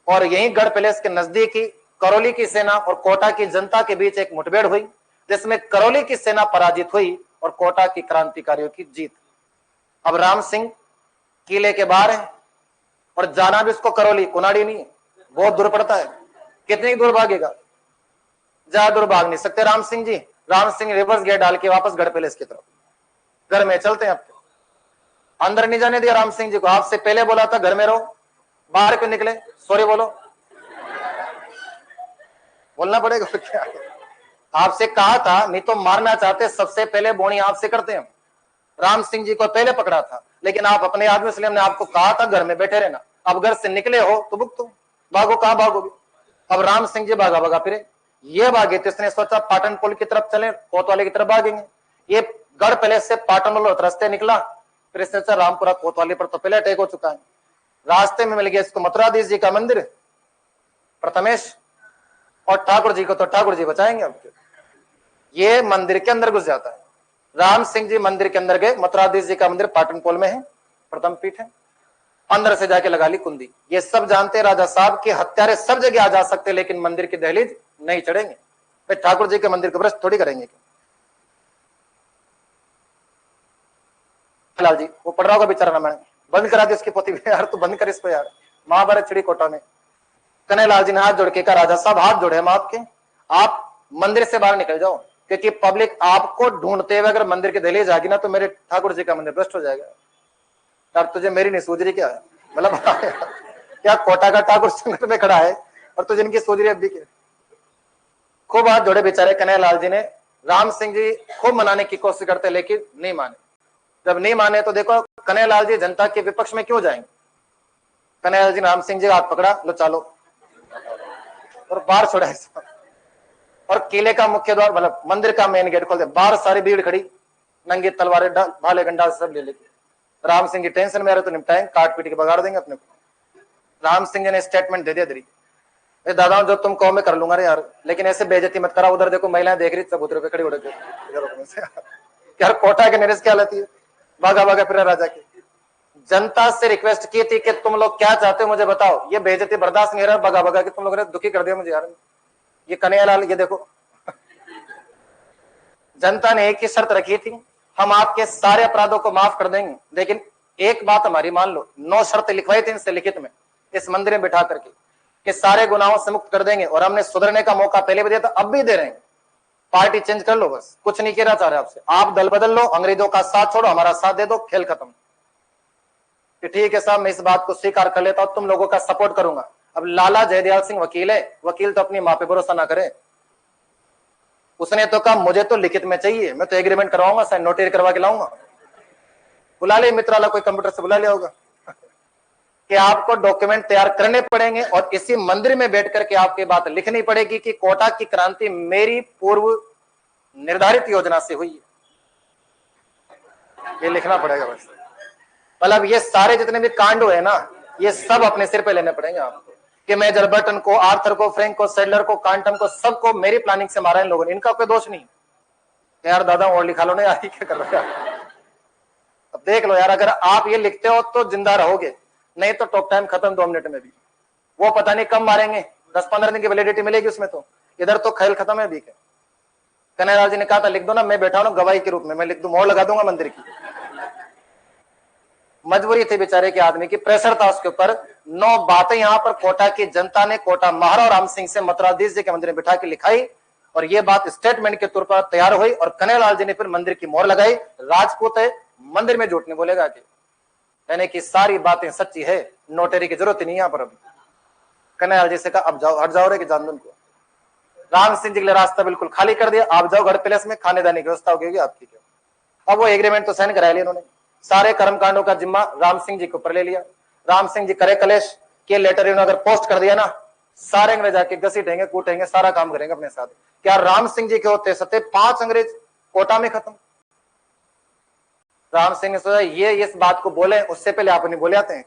और यही गढ़ पैलेस के नजदीक ही करौली की सेना और कोटा की जनता के बीच एक मुठभेड़ हुई, जिसमें करौली की सेना पराजित हुई और कोटा की क्रांतिकारियों की जीत। अब राम सिंह किले के बाहर है, और जाना भी उसको करौली, कुनाड़ी नहीं, बहुत दूर पड़ता है। कितनी दूर भागेगा, ज्यादा दूर भाग नहीं सकते राम सिंह जी। राम सिंह रिवर्स गेट डाल के वापस गढ़ पैलेस की तरफ, घर में चलते हैं। अब अंदर नहीं जाने दिया राम सिंह जी को, आपसे पहले बोला था घर में रहो, बाहर क्यों निकले, सॉरी बोलो, बोलना पड़ेगा क्या। आपसे कहा था, नहीं तो मारना चाहते सबसे पहले बोनी आपसे करते हैं। राम सिंह जी को पहले पकड़ा था, लेकिन आप अपने आदमी, इसलिए हमने आपको कहा था घर में बैठे रहना। अब घर से निकले हो तो भुगतो, भागो, कहां भागोगे। अब राम सिंह जी भागा भागा फिरे, ये भागे तो इसने सोचा पाटन पुल की तरफ चले, कोतवाली की तरफ भागेंगे। ये गढ़ पैलेस से पाटन रास्ते निकला, फिर इससे अच्छा रामपुरा कोतवाली पर तो पहले अटैक हो चुका है। रास्ते में मिल गया इसको मथुराधीश जी का मंदिर प्रथमेश, और ठाकुर जी को तो ठाकुर जी बचाएंगे आपके। ये मंदिर के अंदर घुस जाता है। राम सिंह जी मंदिर के अंदर गए, मथुराधीश जी का मंदिर पाटनपोल में है, प्रथम पीठ है, अंदर से जाके लगा ली कुंडी। ये सब जानते हैं राजा साहब के हत्यारे सब जगह आ जा सकते, लेकिन मंदिर की दहलीज नहीं चढ़ेंगे। फिर ठाकुर जी के मंदिर को भ्रष्ट थोड़ी करेंगे। लाल जी वो पढ़ रहा होगा बेचारा रामायण, बंद करा दी उसकी पोथी यार, तू बंद कर इसको यार। महाभारत छिड़ी कोटा में कन्हैयालाल जी ने हाथ जोड़ के कहा, राजा साहब हाथ जोड़े हम आपके, आप मंदिर से बाहर निकल जाओ, क्योंकि पब्लिक आपको ढूंढते हुए अगर मंदिर की दहलीज जाएगी ना तो मेरे ठाकुर जी का मंदिर भ्रष्ट हो जाएगा। यार तुझे मेरी नहीं सूझ रही क्या है, मतलब क्या कोटा का ठाकुर संकट में खड़ा है और तुझे इनकी सूझ रही अभी के। खूब हाथ जोड़े बेचारे कन्हैयालाल जी ने। राम सिंह जी खूब मनाने की कोशिश करते लेकिन नहीं माने। जब नहीं माने तो देखो कन्हैयालाल जी जनता के विपक्ष में क्यों जाएंगे। कन्हैयालाल जी राम सिंह जी का हाथ पकड़ा, लो चलो, और बाहर छोड़ा और किले का मुख्य द्वार मतलब मंदिर का मेन गेट खोल दे। बाहर सारी भीड़ खड़ी, नंगी तलवारें भाले गंडा सब ले लेके। राम सिंह जी टेंशन में आ रहे तो निपटाएंगे, काट पीट के बगाड़ देंगे अपने को। राम सिंह जी ने स्टेटमेंट दे दिया दरी, दादा जो तुम कहो मैं कर लूंगा रे यार, लेकिन ऐसे बेइज्जती मत करा। उधर देखो महिलाएं देख रही चबूतरे पे खड़ी उड़ के यार कोटा के नरेश क्या लेती है, भागा भागा फिर राजा की। जनता से रिक्वेस्ट की थी कि तुम लोग क्या चाहते हो मुझे बताओ, ये बेइज्जती बर्दाश्त नहीं रहा, भगा भगा के तुम लोगों ने दुखी कर दिया मुझे यार। ये कन्हैयालाल ये देखो जनता ने एक ही शर्त रखी थी, हम आपके सारे अपराधों को माफ कर देंगे, लेकिन एक बात हमारी मान लो। 9 शर्त लिखवाई थी इनसे लिखित में इस मंदिर में बिठा करके कि सारे गुनाहों से मुक्त कर देंगे, और हमने सुधरने का मौका पहले भी दिया था, अब भी दे रहे हैं। पार्टी चेंज कर लो, बस कुछ नहीं कहना चाह रहे आपसे, आप दल बदल लो, अंग्रेजों का साथ छोड़ो, हमारा साथ दे दो, खेल खत्म। कि ठीक है साहब मैं इस बात को स्वीकार कर लेता हूं, तुम लोगों का सपोर्ट करूंगा। अब लाला जयदयाल सिंह वकील है, वकील तो अपनी मां पे भरोसा ना करे। उसने तो कहा मुझे तो लिखित में चाहिए, मैं तो एग्रीमेंट करवाऊंगा, साइन नोटरी करवा के लाऊंगा। बुला ले मित्राला, कोई कंप्यूटर से बुला लिया होगा कि आपको डॉक्यूमेंट तैयार करने पड़ेंगे और इसी मंदिर में बैठ करके आपकी बात लिखनी पड़ेगी कि कोटा की क्रांति मेरी पूर्व निर्धारित योजना से हुई है। ये लिखना पड़ेगा बस। मतलब ये सारे जितने भी कांड हुए ना, ये सब अपने सिर पे लेने पड़ेंगे आपको, कि मेजर बर्टन को, आर्थर को, फ्रैंक को, सेडलर को, कांटम को, सबको मेरी प्लानिंग से मारा इन लोगों ने, इनका कोई दोष नहीं। यार दादा और लिखा लो ना यार, क्या कर रहे हो। अब देख लो यार, अगर आप ये लिखते हो तो जिंदा रहोगे, नहीं तो टॉक टाइम खत्म 2 मिनट में भी। वो पता नहीं कब मारेंगे, 10-15 दिन की वैलिडिटी मिलेगी उसमें, तो इधर तो खेल खत्म है अभी के। कन्हैयालाल जी ने कहा था लिख दो ना, मैं बैठा हूं गवाही के रूप में, मैं लिख दूं, मोहर लगा दूंगा मंदिर की। मजबूरी थी बेचारे के आदमी की, प्रेशर था उसके ऊपर। 9 बातें यहाँ पर कोटा की जनता ने कोटा महाराव राम सिंह से मथुराधीश जी के मंदिर में बिठा के लिखाई, और ये बात स्टेटमेंट के तौर पर तैयार हुई, और कन्हैयालाल जी ने फिर मंदिर की मोहर लगाई। राजपूत है, मंदिर में झूठ नहीं बोलेगा कि, यानी कि सारी बातें सच्ची है, नोटरी की जरूरत नहीं यहाँ पर। अभी कन्हैयालाल जी से कहा अब जाओ, हट जाओ रे कि जान दो उनको। राम सिंह जी के लिए रास्ता बिल्कुल खाली कर दिया, आप जाओ, गढ़ पैलेस में खाने दाने की व्यवस्था होगी आपकी। अब वो एग्रीमेंट तो साइन करा लिया उन्होंने, सारे कर्मकांडों का जिम्मा राम सिंह जी के ऊपर ले लिया। राम सिंह जी करे कलेश के लेटर इन्होंने अगर पोस्ट कर दिया ना, सारे अंग्रेज आके घसीटेंगे, कूटेंगे, सारा काम करेंगे अपने साथ। क्या राम सिंह जी के होते सत्य 5 अंग्रेज कोटा में खत्म। राम सिंह ने सोचा ये इस बात को बोले उससे पहले आप नहीं बोले आते हैं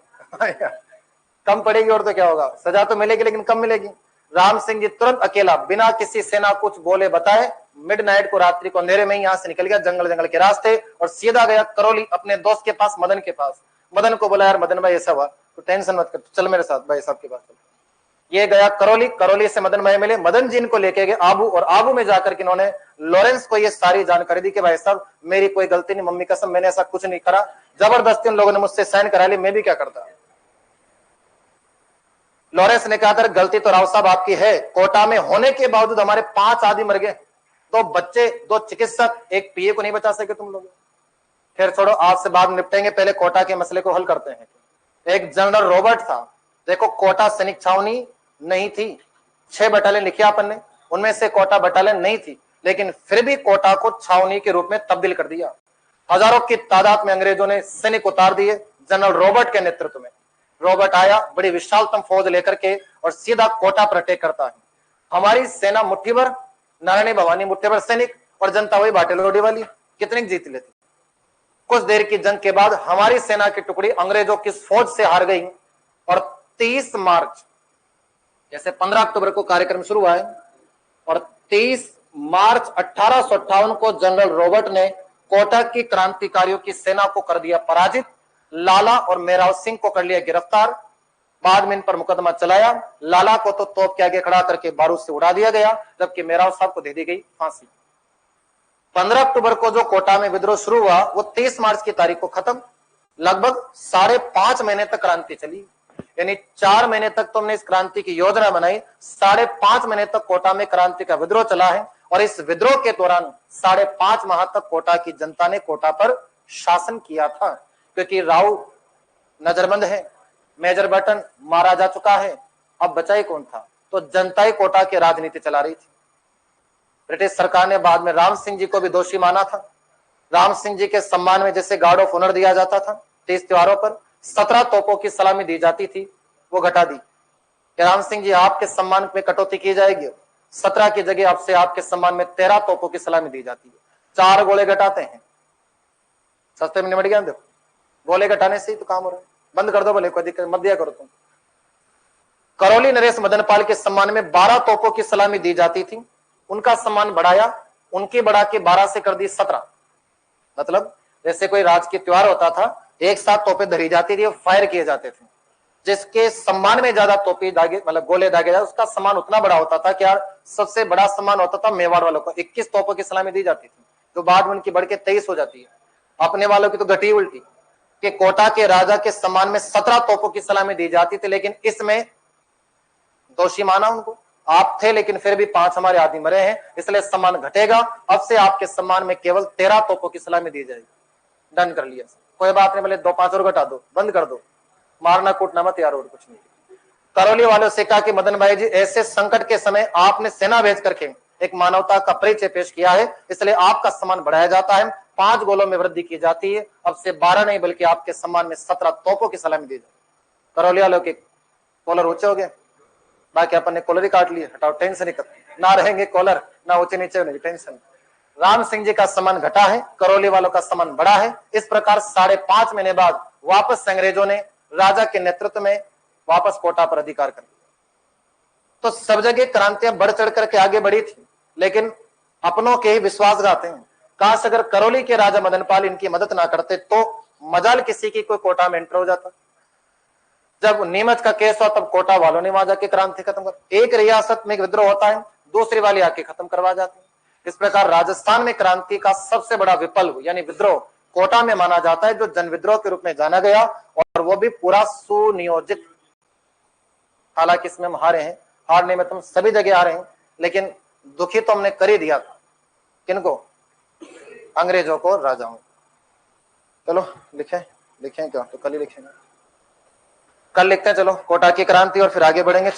कम पड़ेगी और तो क्या होगा, सजा तो मिलेगी लेकिन कम मिलेगी। राम सिंह जी तुरंत अकेला बिना किसी सेना कुछ बोले बताए मिडनाइट को, रात्रि को अंधेरे में यहां से निकल गया जंगल के रास्ते और सीधा गया करौली अपने दोस्त के पास, मदन के पास। मदन को बोला यार मदन भाई ऐसा हुआ तो टेंशन मत कर, चल मेरे साथ भाई साहब के पास चल। ये गया करौली, करौली से मदन भाई मिले, मदन जी इनको लेके गए आबू, और आबू में जाकर के इन्होंने लॉरेंस को ये सारी जानकारी दी कि भाई साहब मेरी कोई गलती नहीं, मम्मी कसम मैंने ऐसा कुछ नहीं करा, जबरदस्ती उन लोगों ने मुझसे साइन करा ली, मैं भी क्या करता। लॉरेंस ने कहा था गलती तो राव साहब आपकी है, कोटा में होने के बावजूद हमारे 5 आदमी मर गए, 2 बच्चे, 2 चिकित्सक, 1 पीए को नहीं बचा सके तुम लोग। फिर छोड़ो आज से बाद निपटेंगे, पहले कोटा के मसले को हल करते हैं। एक जनरल रॉबर्ट था, देखो कोटा सैनिक छावनी नहीं थी, 6 बटालियन लिखी अपन ने, उनमें से कोटा बटालियन नहीं थी, लेकिन फिर भी कोटा को छावनी के रूप में तब्दील कर दिया। हजारों की तादाद में अंग्रेजों ने सैनिक उतार दिए जनरल रॉबर्ट के नेतृत्व में। रॉबर्ट आया बड़ी विशालतम फौज लेकर के और सीधा कोटा पर अटैक करता है। हमारी सेना मुट्ठी भर, नारायणी भवानी मुट्ठी भर सैनिक, और जनता वही बाटे लोडी वाली, कितने जीत लेती। कुछ देर की जंग के बाद हमारी सेना की टुकड़ी अंग्रेजों की फौज से हार गई और 30 मार्च, जैसे 15 अक्टूबर को कार्यक्रम शुरू हुआ है, और 30 मार्च 1858 को जनरल रॉबर्ट ने कोटा की क्रांतिकारियों की सेना को कर दिया पराजित। लाला और मेराव सिंह को कर लिया गिरफ्तार। बाद में इन पर मुकदमा चलाया। लाला को तो तोप के आगे खड़ा करके बारूद से उड़ा दिया गया, जबकि मेराव साहब को दे दी गई फांसी। 15 अक्टूबर को जो कोटा में विद्रोह शुरू हुआ वो 30 मार्च की तारीख को खत्म। लगभग 5.5 महीने तक क्रांति चली, यानी 4 महीने तक तुमने इस क्रांति की योजना बनाई, 5.5 महीने तक कोटा में क्रांति का विद्रोह चला है। और इस विद्रोह के दौरान 5.5 माह तक कोटा की जनता ने कोटा पर शासन किया था, क्योंकि राव नजरबंद है, मेजर बटन मारा जा चुका है, अब बचा ही कौन था? तो जनता ही कोटा की राजनीति चला रही थी। ब्रिटिश सरकार ने बाद में राम सिंह जी को भी दोषी माना था। राम सिंह जी के सम्मान में जैसे गार्ड ऑफ ऑनर दिया जाता था 30 त्योहारों पर, 17 तोपों की सलामी दी जाती थी, वो घटा दी कि राम सिंह जी आपके सम्मान में कटौती की जाएगी। 17 की जगह आपसे आपके सम्मान में 13 तोपों की सलामी दी जाती है। 4 गोले घटाते हैं, सस्ते में निमट गया। देखो गोले घटाने से ही तो काम हो रहा है, बंद कर दो बोले, कोई दिक्कत मत दिया करो तुम। करौली नरेश मदनपाल के सम्मान में 12 तोपों की सलामी दी जाती थी, उनका सम्मान बढ़ाया, उनकी बढ़ा के 12 से कर दी 17। मतलब जैसे कोई राज के त्योहार होता था, एक साथ तोपे धरी जाती थी, फायर किए जाते थे। जिसके सम्मान में ज्यादा तोपे दागे मतलब गोले दागे जाए उसका सम्मान उतना बड़ा होता था कि यार सबसे बड़ा सम्मान होता था मेवाड़ वालों को, 21 तोपों की सलामी दी जाती थी, तो बाद में उनकी बढ़ के 23 हो जाती है। अपने वालों की तो घटी उल्टी कि कोटा के राजा के सम्मान में 17 तोपों की सलामी दी जाती थी, लेकिन इसमें दोषी माना उनको। आप थे लेकिन फिर भी 5 हमारे आदमी मरे हैं, इसलिए सम्मान घटेगा। अब से आपके सम्मान में केवल 13 तोपों की सलामी दी जाएगी। डन कर लिया, कोई बात नहीं, बोले 2-5 और घटा दो, बंद कर दो, मारना कूटना मत यार, और कुछ नहीं। करौली वालों से कहा कि मदन भाई जी ऐसे संकट के समय आपने सेना भेज करके एक मानवता का परिचय पेश किया है, इसलिए आपका सम्मान बढ़ाया जाता है, 5 गोलों में वृद्धि की जाती है। अब से 12 नहीं बल्कि आपके सम्मान में 17 तोपों की सलामी दी जाए। करौली वालों के कॉलर ऊंचे हो गए, बाकी अपन ने कॉलर ही काट लिए, हटाओ, टेंशन ही ना रहेंगे कॉलर, ना ऊंचे नीचे होने की टेंशन। राम सिंह जी का सम्मान घटा है, करौली वालों का सम्मान बढ़ा है। इस प्रकार 5.5 महीने बाद वापस अंग्रेजों ने राजा के नेतृत्व में वापस कोटा पर अधिकार कर लिया। तो सब जगह क्रांतियां बढ़ चढ़ करके आगे बढ़ी थी, लेकिन अपनों के ही विश्वासघात हैं। काश अगर करौली के राजा मदनपाल इनकी मदद ना करते तो मजाल किसी की कोई कोटा में एंटर हो जाता। जब नीमच का केस हुआ तब कोटा वालों ने वहां जाके क्रांति खत्म कर, एक रियासत में एक विद्रोह होता है, दूसरी वाली आके खत्म करवा जाती है। इस प्रकार राजस्थान में क्रांति का सबसे बड़ा विप्लव यानी विद्रोह कोटा में माना जाता है, जो जन विद्रोह के रूप में जाना गया, और वो भी पूरा सुनियोजित। हालांकि इसमें हम हारे हैं, हारने में तुम सभी जगह हारे हैं, लेकिन दुखी तो हमने कर ही दिया था। किनको? अंग्रेजों को, राजाओं। चलो लिखें क्या? तो कल ही लिखेंगे, कल लिखते हैं। चलो कोटा की क्रांति और फिर आगे बढ़ेंगे।